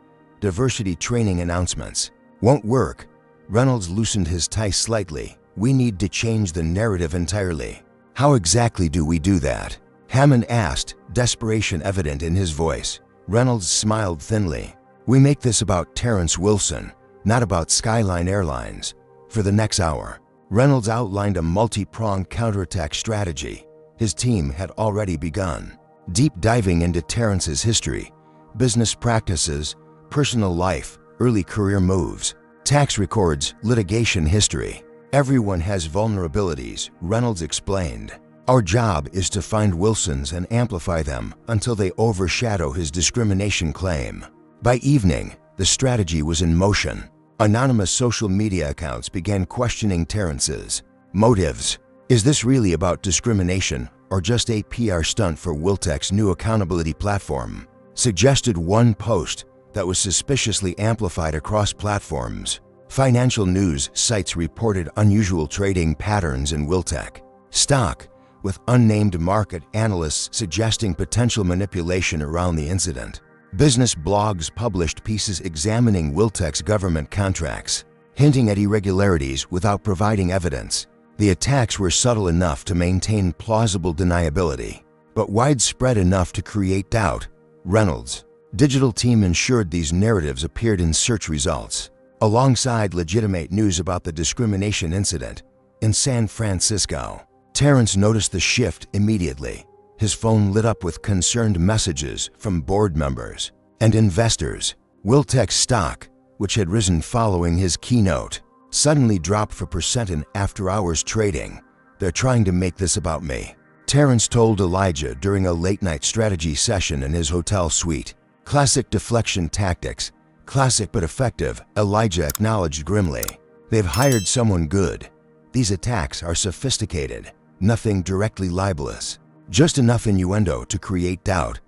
Diversity training announcements won't work." Reynolds loosened his tie slightly. "We need to change the narrative entirely." "How exactly do we do that?" Hammond asked, desperation evident in his voice. Reynolds smiled thinly. "We make this about Terrence Wilson, not about SkyLine Airlines." For the next hour, Reynolds outlined a multi-pronged counterattack strategy. His team had already begun, deep diving into Terrence's history, business practices, personal life, early career moves, tax records, litigation history. "Everyone has vulnerabilities," Reynolds explained. "Our job is to find Wilson's and amplify them until they overshadow his discrimination claim." By evening, the strategy was in motion. Anonymous social media accounts began questioning Terrence's motives. Is this really about discrimination or just a PR stunt for Wiltech's new accountability platform? Suggested one post that was suspiciously amplified across platforms. Financial news sites reported unusual trading patterns in Wiltech stock, with unnamed market analysts suggesting potential manipulation around the incident. Business blogs published pieces examining Wiltech's government contracts, hinting at irregularities without providing evidence. The attacks were subtle enough to maintain plausible deniability, but widespread enough to create doubt. Reynolds' digital team ensured these narratives appeared in search results, alongside legitimate news about the discrimination incident in San Francisco. Terrence noticed the shift immediately. His phone lit up with concerned messages from board members and investors. Wiltech's stock, which had risen following his keynote, suddenly dropped 4% in after-hours trading. "They're trying to make this about me," Terrence told Elijah during a late-night strategy session in his hotel suite. Classic deflection tactics. Classic but effective, Elijah acknowledged grimly. They've hired someone good. These attacks are sophisticated, nothing directly libelous. Just enough innuendo to create doubt.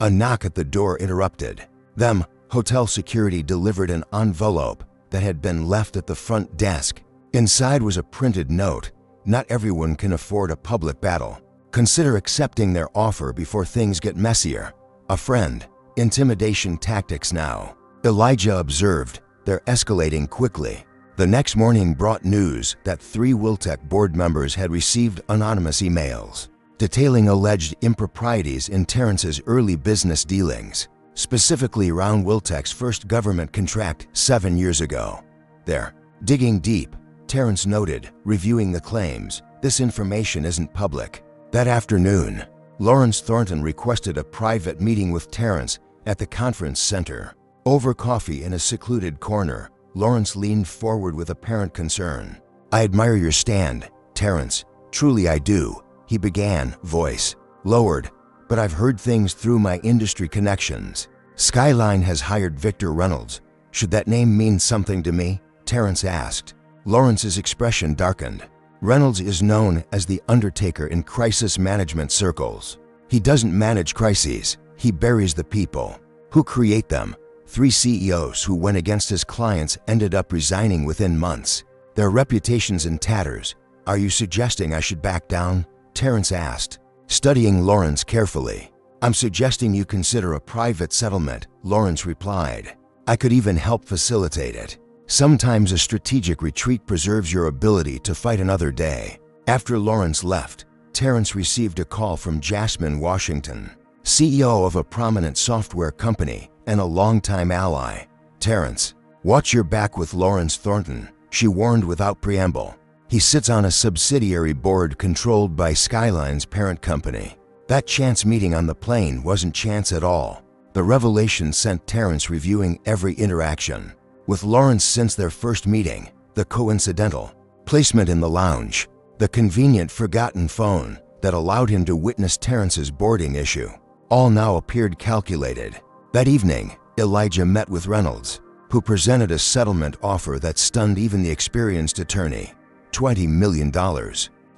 A knock at the door interrupted them. Hotel security delivered an envelope that had been left at the front desk. Inside was a printed note. Not everyone can afford a public battle. Consider accepting their offer before things get messier. A friend. Intimidation tactics now. Elijah observed. They're escalating quickly. The next morning brought news that 3 Wiltec board members had received anonymous emails detailing alleged improprieties in Terrence's early business dealings, specifically around Wiltec's first government contract 7 years ago. They're digging deep, Terrence noted, reviewing the claims. This information isn't public. That afternoon, Lawrence Thornton requested a private meeting with Terrence at the conference center. Over coffee in a secluded corner, Lawrence leaned forward with apparent concern. "I admire your stand, Terrence. Truly I do," he began, voice lowered. "But I've heard things through my industry connections. SkyLine has hired Victor Reynolds. Should that name mean something to me?" Terrence asked. Lawrence's expression darkened. "Reynolds is known as the Undertaker in crisis management circles. He doesn't manage crises, he buries the people who create them." 3 CEOs who went against his clients ended up resigning within months, their reputations in tatters. "Are you suggesting I should back down?" Terrence asked, studying Lawrence carefully. "I'm suggesting you consider a private settlement," Lawrence replied. "I could even help facilitate it. Sometimes a strategic retreat preserves your ability to fight another day." After Lawrence left, Terrence received a call from Jasmine Washington, CEO of a prominent software company and a longtime ally. "Terrence, watch your back with Lawrence Thornton," she warned without preamble. "He sits on a subsidiary board controlled by SkyLine's parent company." That chance meeting on the plane wasn't chance at all. The revelation sent Terrence reviewing every interaction with Lawrence since their first meeting, the coincidental placement in the lounge, the convenient forgotten phone that allowed him to witness Terrence's boarding issue. All now appeared calculated. That evening, Elijah met with Reynolds, who presented a settlement offer that stunned even the experienced attorney. $20 million,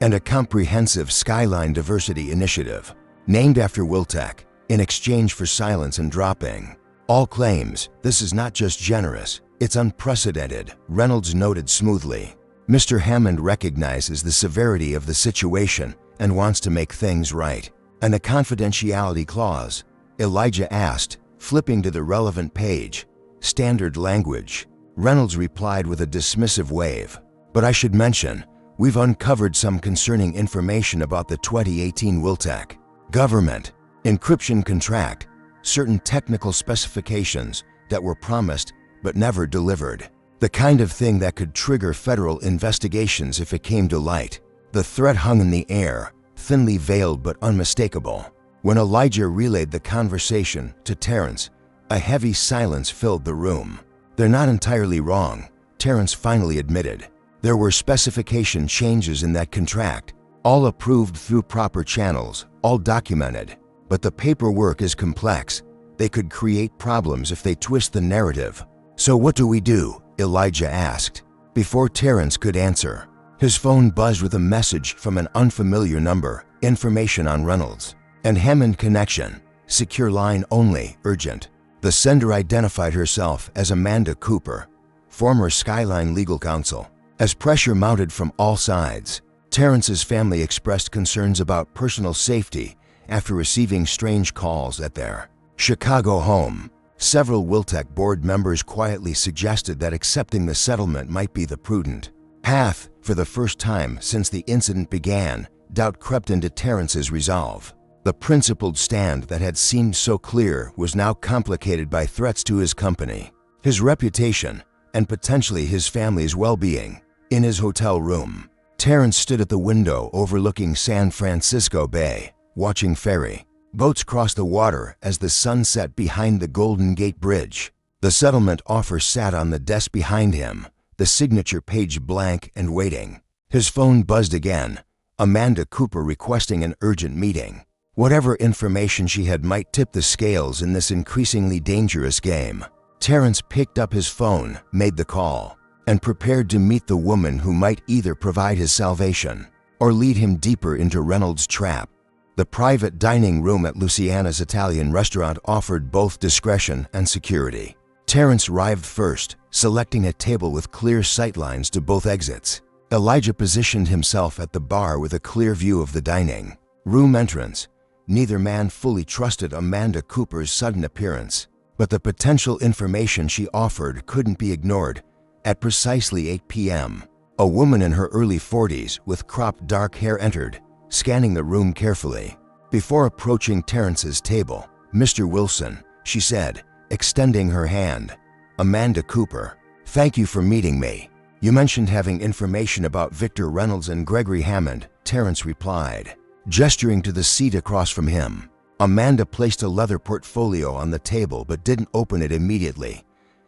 and a comprehensive SkyLine diversity initiative, named after Wiltec, in exchange for silence and dropping all claims. "This is not just generous, it's unprecedented," Reynolds noted smoothly. "Mr. Hammond recognizes the severity of the situation and wants to make things right." "And a confidentiality clause?" Elijah asked, flipping to the relevant page. "Standard language," Reynolds replied with a dismissive wave. "But I should mention, we've uncovered some concerning information about the 2018 Wiltec government encryption contract, certain technical specifications that were promised but never delivered. The kind of thing that could trigger federal investigations if it came to light." The threat hung in the air, thinly veiled but unmistakable. When Elijah relayed the conversation to Terrence, a heavy silence filled the room. "They're not entirely wrong," Terrence finally admitted. "There were specification changes in that contract, all approved through proper channels, all documented. But the paperwork is complex. They could create problems if they twist the narrative." "So what do we do?" Elijah asked. Before Terrence could answer, his phone buzzed with a message from an unfamiliar number. Information on Reynolds and Hammond connection. Secure line only, urgent. The sender identified herself as Amanda Cooper, former SkyLine legal counsel. As pressure mounted from all sides, Terrence's family expressed concerns about personal safety after receiving strange calls at their Chicago home. Several Wiltec board members quietly suggested that accepting the settlement might be the prudent path. For the first time since the incident began, doubt crept into Terrence's resolve. The principled stand that had seemed so clear was now complicated by threats to his company, his reputation, and potentially his family's well-being. In his hotel room, Terrence stood at the window overlooking San Francisco Bay, watching ferry boats cross the water as the sun set behind the Golden Gate Bridge. The settlement offer sat on the desk behind him, the signature page blank and waiting. His phone buzzed again, Amanda Cooper requesting an urgent meeting. Whatever information she had might tip the scales in this increasingly dangerous game. Terrence picked up his phone, made the call, and prepared to meet the woman who might either provide his salvation or lead him deeper into Reynolds' trap. The private dining room at Luciana's Italian restaurant offered both discretion and security. Terrence arrived first, selecting a table with clear sightlines to both exits. Elijah positioned himself at the bar with a clear view of the dining room entrance. Neither man fully trusted Amanda Cooper's sudden appearance, but the potential information she offered couldn't be ignored. At precisely 8 p.m., a woman in her early 40s with cropped dark hair entered, scanning the room carefully. Before approaching Terrence's table, "Mr. Wilson," she said, extending her hand. "Amanda Cooper, thank you for meeting me. You mentioned having information about Victor Reynolds and Gregory Hammond," Terrence replied, gesturing to the seat across from him. Amanda placed a leather portfolio on the table but didn't open it immediately.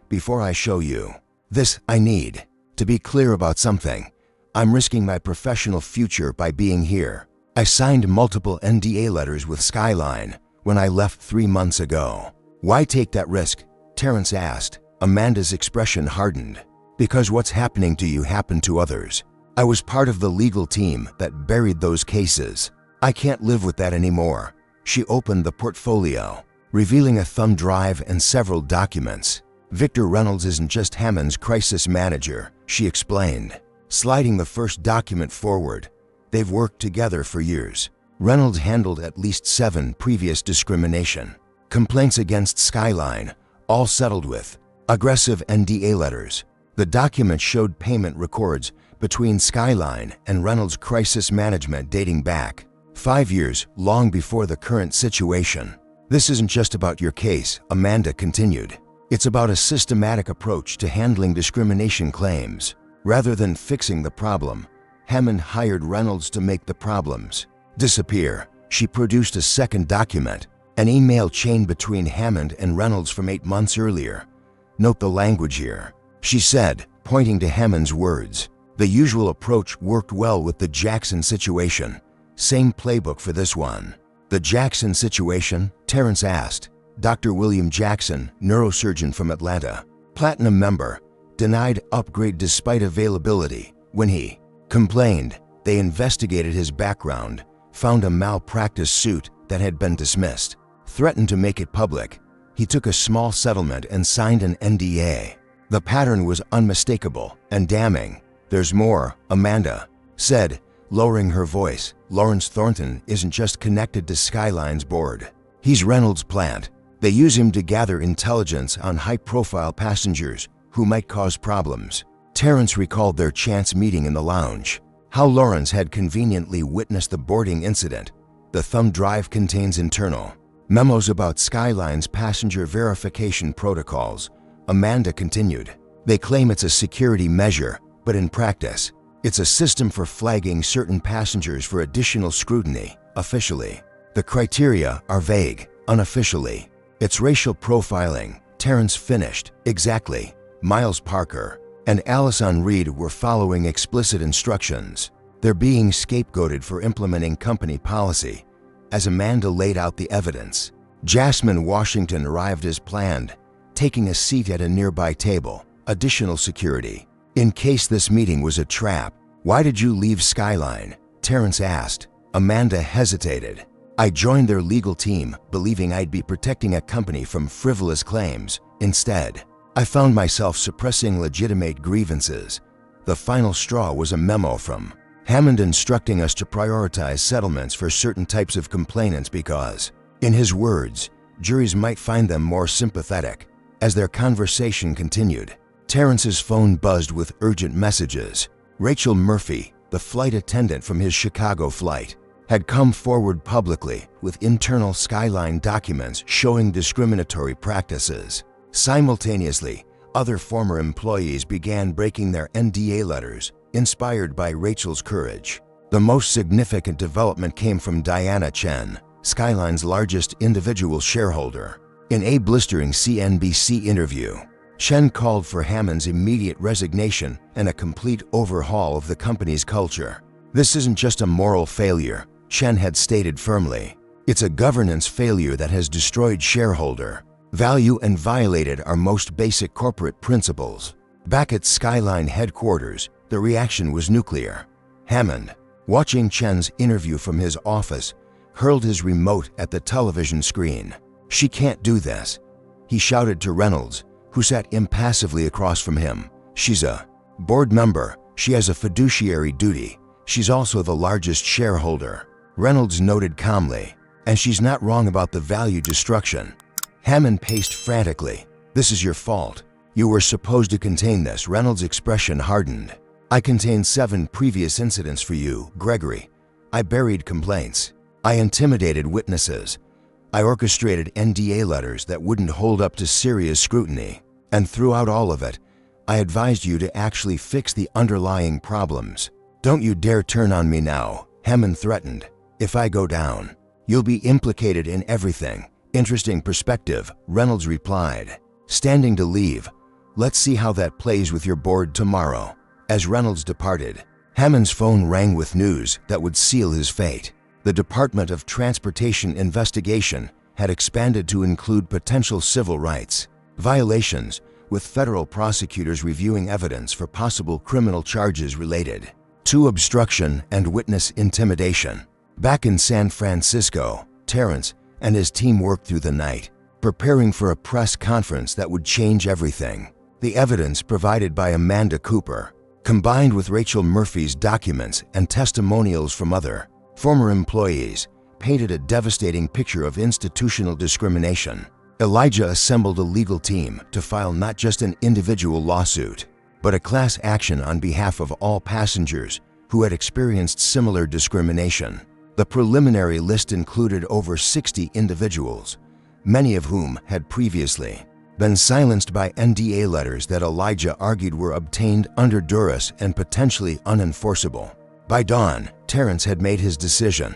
"Before I show you this, I need to be clear about something. I'm risking my professional future by being here. I signed multiple NDA letters with SkyLine when I left 3 months ago." "Why take that risk?" Terrence asked. Amanda's expression hardened. "Because what's happening to you happened to others. I was part of the legal team that buried those cases. I can't live with that anymore." She opened the portfolio, revealing a thumb drive and several documents. "Victor Reynolds isn't just Hammond's crisis manager," she explained, sliding the first document forward. "They've worked together for years. Reynolds handled at least 7 previous discrimination complaints against SkyLine, all settled with aggressive NDA letters." The document showed payment records between SkyLine and Reynolds' crisis management dating back 5 years, long before the current situation. "This isn't just about your case," Amanda continued. "It's about a systematic approach to handling discrimination claims. Rather than fixing the problem, Hammond hired Reynolds to make the problems disappear." She produced a second document, an email chain between Hammond and Reynolds from 8 months earlier. "Note the language here," she said, pointing to Hammond's words. "The usual approach worked well with the Jackson situation. Same playbook for this one." "The Jackson situation?" Terrence asked. "Dr. William Jackson, neurosurgeon from Atlanta, platinum member, denied upgrade despite availability. When he complained, they investigated his background, found a malpractice suit that had been dismissed, threatened to make it public. He took a small settlement and signed an NDA. The pattern was unmistakable and damning." "There's more," Amanda said, lowering her voice. "Lawrence Thornton isn't just connected to SkyLine's board. He's Reynolds' plant. They use him to gather intelligence on high-profile passengers who might cause problems." Terrence recalled their chance meeting in the lounge, how Lawrence had conveniently witnessed the boarding incident. The thumb drive contains internal memos about SkyLine's passenger verification protocols. Amanda continued. "They claim it's a security measure, but in practice, it's a system for flagging certain passengers for additional scrutiny. Officially, the criteria are vague. Unofficially, it's racial profiling." Terrence finished. "Exactly. Miles Parker and Allison Reed were following explicit instructions. They're being scapegoated for implementing company policy." As Amanda laid out the evidence, Jasmine Washington arrived as planned, taking a seat at a nearby table. "Additional security in case this meeting was a trap." "Why did you leave SkyLine?" Terrence asked. Amanda hesitated. "I joined their legal team, believing I'd be protecting a company from frivolous claims. Instead, I found myself suppressing legitimate grievances. The final straw was a memo from Hammond instructing us to prioritize settlements for certain types of complainants because, in his words, juries might find them more sympathetic." As their conversation continued, Terrence's phone buzzed with urgent messages. Rachel Murphy, the flight attendant from his Chicago flight, had come forward publicly with internal SkyLine documents showing discriminatory practices. Simultaneously, other former employees began breaking their NDA letters, inspired by Rachel's courage. The most significant development came from Diana Chen, SkyLine's largest individual shareholder. In a blistering CNBC interview, Chen called for Hammond's immediate resignation and a complete overhaul of the company's culture. "This isn't just a moral failure," Chen had stated firmly. It's a governance failure that has destroyed shareholder value and violated our most basic corporate principles. Back at SkyLine headquarters, the reaction was nuclear. Hammond, watching Chen's interview from his office, hurled his remote at the television screen. "She can't do this," he shouted to Reynolds, who sat impassively across from him. "She's a board member. She has a fiduciary duty. She's also the largest shareholder." Reynolds noted calmly, "And she's not wrong about the value destruction." Hammond paced frantically. "This is your fault. You were supposed to contain this." Reynolds' expression hardened. "I contained 7 previous incidents for you, Gregory. I buried complaints. I intimidated witnesses. I orchestrated NDA letters that wouldn't hold up to serious scrutiny. And throughout all of it, I advised you to actually fix the underlying problems. Don't you dare turn on me now," Hammond threatened. "If I go down, you'll be implicated in everything." "Interesting perspective," Reynolds replied. "Standing to leave. Let's see how that plays with your board tomorrow." As Reynolds departed, Hammond's phone rang with news that would seal his fate. The Department of Transportation investigation had expanded to include potential civil rights violations, with federal prosecutors reviewing evidence for possible criminal charges related to obstruction and witness intimidation. Back in San Francisco, Terrence and his team worked through the night, preparing for a press conference that would change everything. The evidence provided by Amanda Cooper, combined with Rachel Murphy's documents and testimonials from other former employees, painted a devastating picture of institutional discrimination. Elijah assembled a legal team to file not just an individual lawsuit, but a class action on behalf of all passengers who had experienced similar discrimination. The preliminary list included over 60 individuals, many of whom had previously been silenced by NDA letters that Elijah argued were obtained under duress and potentially unenforceable. By dawn, Terrence had made his decision.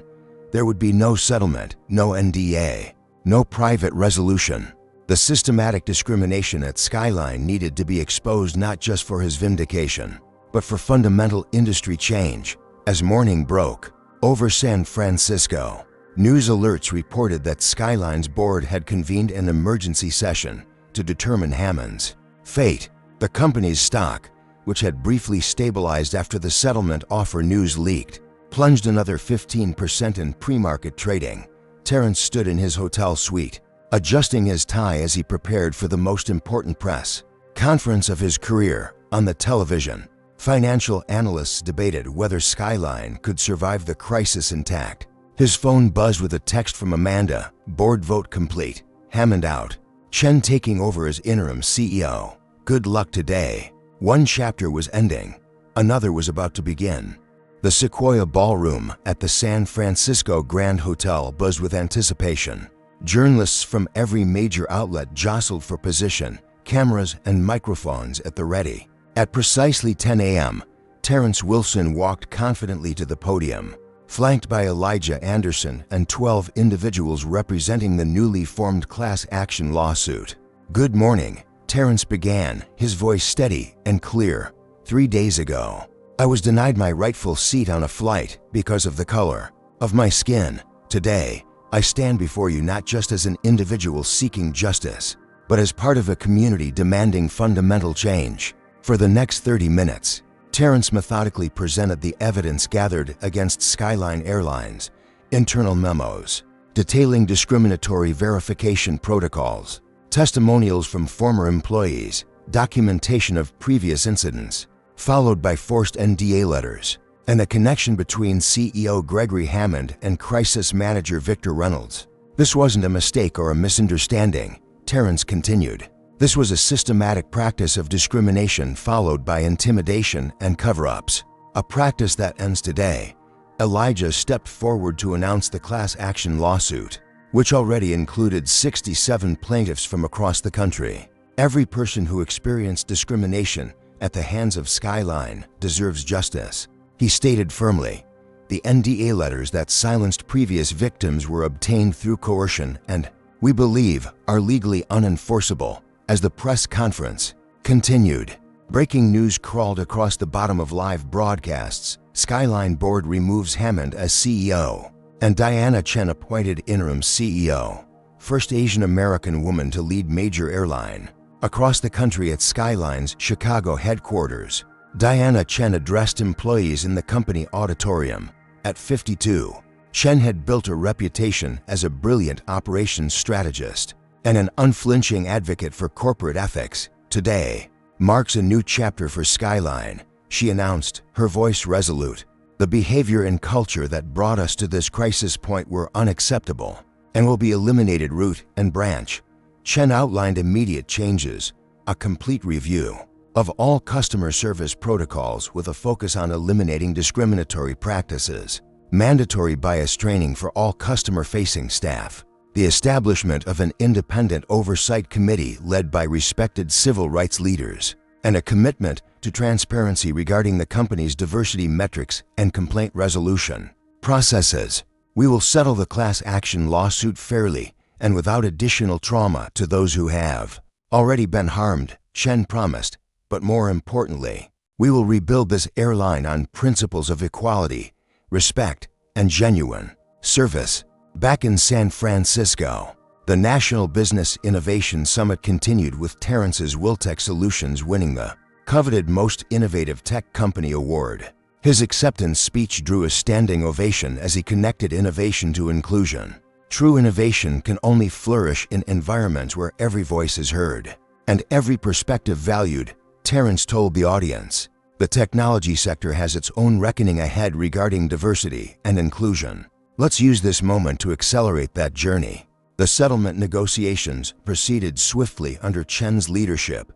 There would be no settlement, no NDA, no private resolution. The systematic discrimination at SkyLine needed to be exposed not just for his vindication, but for fundamental industry change. As morning broke over San Francisco, news alerts reported that SkyLine's board had convened an emergency session to determine Hammond's fate. The company's stock, which had briefly stabilized after the settlement offer news leaked, plunged another 15% in pre-market trading. Terrence stood in his hotel suite, adjusting his tie as he prepared for the most important press conference of his career. On the television, financial analysts debated whether SkyLine could survive the crisis intact. His phone buzzed with a text from Amanda. "Board vote complete. Hammond out. Chen taking over as interim CEO. Good luck today." One chapter was ending. Another was about to begin. The Sequoia Ballroom at the San Francisco Grand Hotel buzzed with anticipation. Journalists from every major outlet jostled for position, cameras and microphones at the ready. At precisely 10 a.m., Terrence Wilson walked confidently to the podium, flanked by Elijah Anderson and 12 individuals representing the newly formed class action lawsuit. "Good morning," Terrence began, his voice steady and clear. 3 days ago, I was denied my rightful seat on a flight because of the color of my skin. Today, I stand before you not just as an individual seeking justice, but as part of a community demanding fundamental change. For the next 30 minutes, Terrence methodically presented the evidence gathered against SkyLine Airlines, internal memos detailing discriminatory verification protocols, testimonials from former employees, documentation of previous incidents, followed by forced NDA letters, and the connection between CEO Gregory Hammond and crisis manager Victor Reynolds. "This wasn't a mistake or a misunderstanding," Terrence continued. "This was a systematic practice of discrimination followed by intimidation and cover-ups. A practice that ends today." Elijah stepped forward to announce the class action lawsuit, which already included 67 plaintiffs from across the country. "Every person who experienced discrimination at the hands of SkyLine deserves justice," he stated firmly. "The NDA letters that silenced previous victims were obtained through coercion and, we believe, are legally unenforceable." As the press conference continued, breaking news crawled across the bottom of live broadcasts. SkyLine board removes Hammond as CEO. and Diana Chen appointed interim CEO, first Asian American woman to lead major airline. Across the country at SkyLine's Chicago headquarters, Diana Chen addressed employees in the company auditorium. At 52, Chen had built a reputation as a brilliant operations strategist and an unflinching advocate for corporate ethics. Today marks a new chapter for SkyLine, she announced, her voice resolute. The behavior and culture that brought us to this crisis point were unacceptable and will be eliminated root and branch. Chen outlined immediate changes, a complete review of all customer service protocols with a focus on eliminating discriminatory practices, mandatory bias training for all customer-facing staff, the establishment of an independent oversight committee led by respected civil rights leaders, and a commitment to transparency regarding the company's diversity metrics and complaint resolution processes. We will settle the class action lawsuit fairly and without additional trauma to those who have already been harmed, Chen promised. But more importantly, we will rebuild this airline on principles of equality, respect, and genuine service. Back in San Francisco, the National Business Innovation Summit continued with Terrence Wilson Solutions winning the coveted Most Innovative Tech Company Award. His acceptance speech drew a standing ovation as he connected innovation to inclusion. True innovation can only flourish in environments where every voice is heard and every perspective valued, Terrence told the audience. The technology sector has its own reckoning ahead regarding diversity and inclusion. Let's use this moment to accelerate that journey. The settlement negotiations proceeded swiftly under Chen's leadership,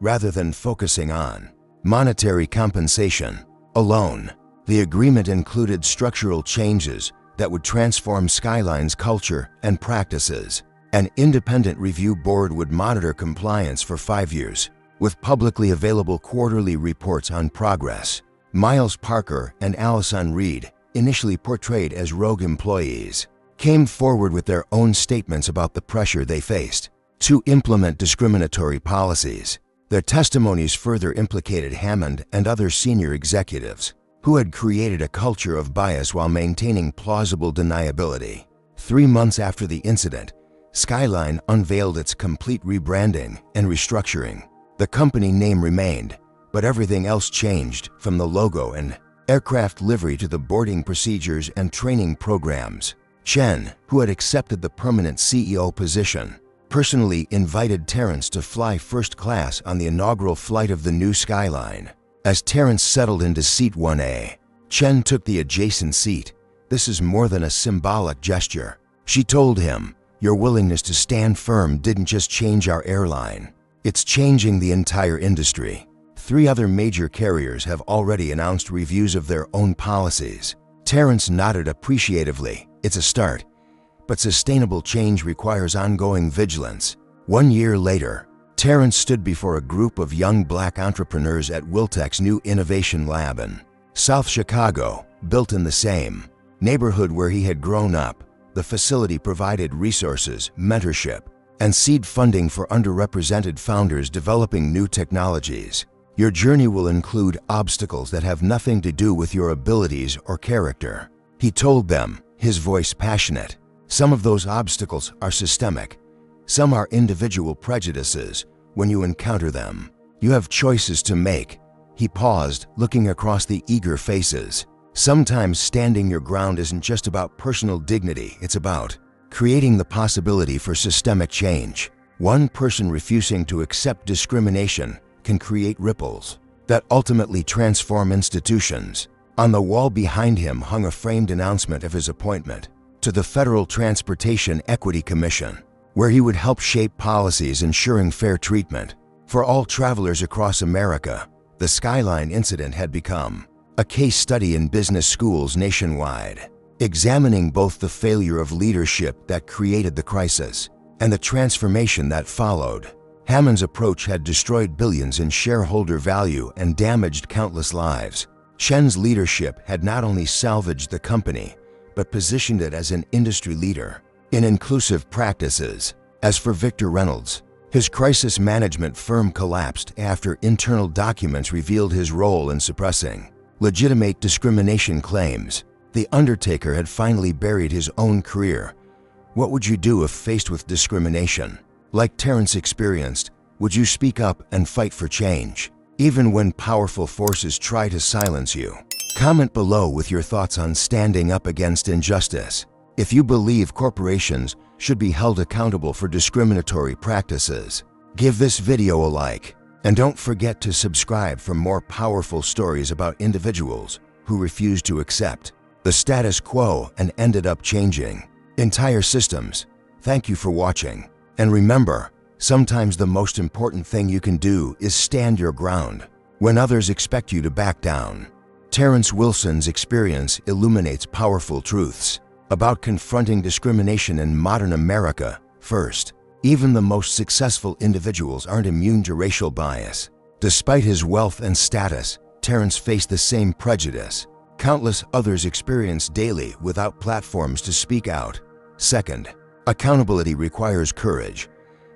rather than focusing on monetary compensation alone. The agreement included structural changes that would transform SkyLine's culture and practices. An independent review board would monitor compliance for 5 years, with publicly available quarterly reports on progress. Miles Parker and Allison Reed, initially portrayed as rogue employees, came forward with their own statements about the pressure they faced to implement discriminatory policies. Their testimonies further implicated Hammond and other senior executives who had created a culture of bias while maintaining plausible deniability. 3 months after the incident, SkyLine unveiled its complete rebranding and restructuring. The company name remained, but everything else changed, from the logo and aircraft livery to the boarding procedures and training programs. Chen, who had accepted the permanent CEO position, personally invited Terrence to fly first class on the inaugural flight of the new SkyLine. As Terrence settled into seat 1A, Chen took the adjacent seat. "This is more than a symbolic gesture," she told him. "Your willingness to stand firm didn't just change our airline. It's changing the entire industry." 3 other major carriers have already announced reviews of their own policies. Terrence nodded appreciatively. "It's a start, but sustainable change requires ongoing vigilance." 1 year later, Terrence stood before a group of young black entrepreneurs at Wiltech's new innovation lab in South Chicago. Built in the same neighborhood where he had grown up, the facility provided resources, mentorship, and seed funding for underrepresented founders developing new technologies. "Your journey will include obstacles that have nothing to do with your abilities or character," he told them, his voice passionate. "Some of those obstacles are systemic. Some are individual prejudices. When you encounter them, you have choices to make." He paused, looking across the eager faces. "Sometimes standing your ground isn't just about personal dignity, it's about creating the possibility for systemic change. One person refusing to accept discrimination can create ripples that ultimately transform institutions." On the wall behind him hung a framed announcement of his appointment to the Federal Transportation Equity Commission, where he would help shape policies ensuring fair treatment for all travelers across America. The SkyLine incident had become a case study in business schools nationwide, examining both the failure of leadership that created the crisis and the transformation that followed. Hammond's approach had destroyed billions in shareholder value and damaged countless lives. Chen's leadership had not only salvaged the company, but positioned it as an industry leader in inclusive practices. As for Victor Reynolds, his crisis management firm collapsed after internal documents revealed his role in suppressing legitimate discrimination claims. The undertaker had finally buried his own career. What would you do if faced with discrimination? Like Terrence experienced, would you speak up and fight for change, even when powerful forces try to silence you? Comment below with your thoughts on standing up against injustice. If you believe corporations should be held accountable for discriminatory practices, give this video a like. And don't forget to subscribe for more powerful stories about individuals who refuse to accept the status quo and ended up changing entire systems. Thank you for watching. And remember, sometimes the most important thing you can do is stand your ground when others expect you to back down. Terrence Wilson's experience illuminates powerful truths about confronting discrimination in modern America. First, even the most successful individuals aren't immune to racial bias. Despite his wealth and status, Terrence faced the same prejudice countless others experience daily without platforms to speak out. Second, accountability requires courage.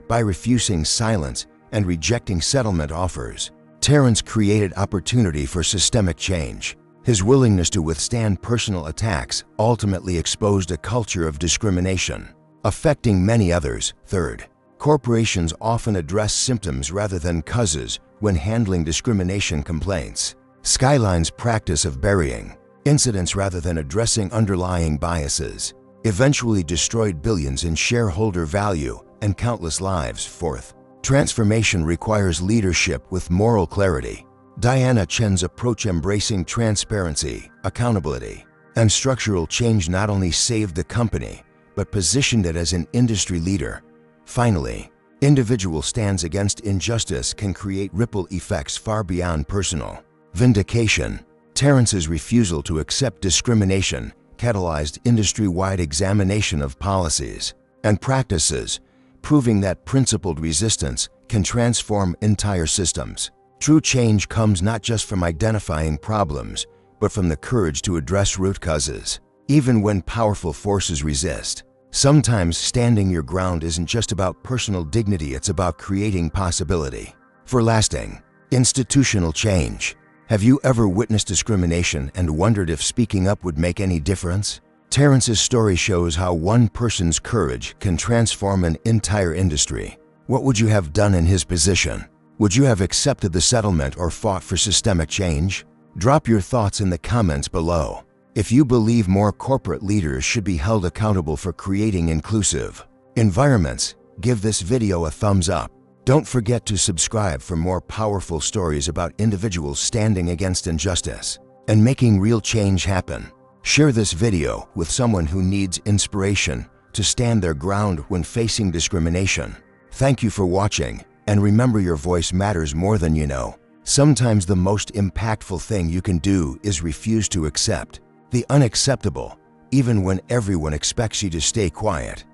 By refusing silence and rejecting settlement offers, Terrence created opportunity for systemic change. His willingness to withstand personal attacks ultimately exposed a culture of discrimination, affecting many others. Third, corporations often address symptoms rather than causes when handling discrimination complaints. SkyLine's practice of burying incidents rather than addressing underlying biases eventually destroyed billions in shareholder value and countless lives. Fourth, transformation requires leadership with moral clarity. Diana Chen's approach embracing transparency, accountability, and structural change not only saved the company, but positioned it as an industry leader. Finally, individual stands against injustice can create ripple effects far beyond personal vindication. Terrence's refusal to accept discrimination catalyzed industry-wide examination of policies and practices, proving that principled resistance can transform entire systems. True change comes not just from identifying problems, but from the courage to address root causes. Even when powerful forces resist, sometimes standing your ground isn't just about personal dignity, it's about creating possibility for lasting institutional change. Have you ever witnessed discrimination and wondered if speaking up would make any difference? Terrence's story shows how one person's courage can transform an entire industry. What would you have done in his position? Would you have accepted the settlement or fought for systemic change? Drop your thoughts in the comments below. If you believe more corporate leaders should be held accountable for creating inclusive environments, give this video a thumbs up. Don't forget to subscribe for more powerful stories about individuals standing against injustice and making real change happen. Share this video with someone who needs inspiration to stand their ground when facing discrimination. Thank you for watching, and remember, your voice matters more than you know. Sometimes the most impactful thing you can do is refuse to accept the unacceptable, even when everyone expects you to stay quiet.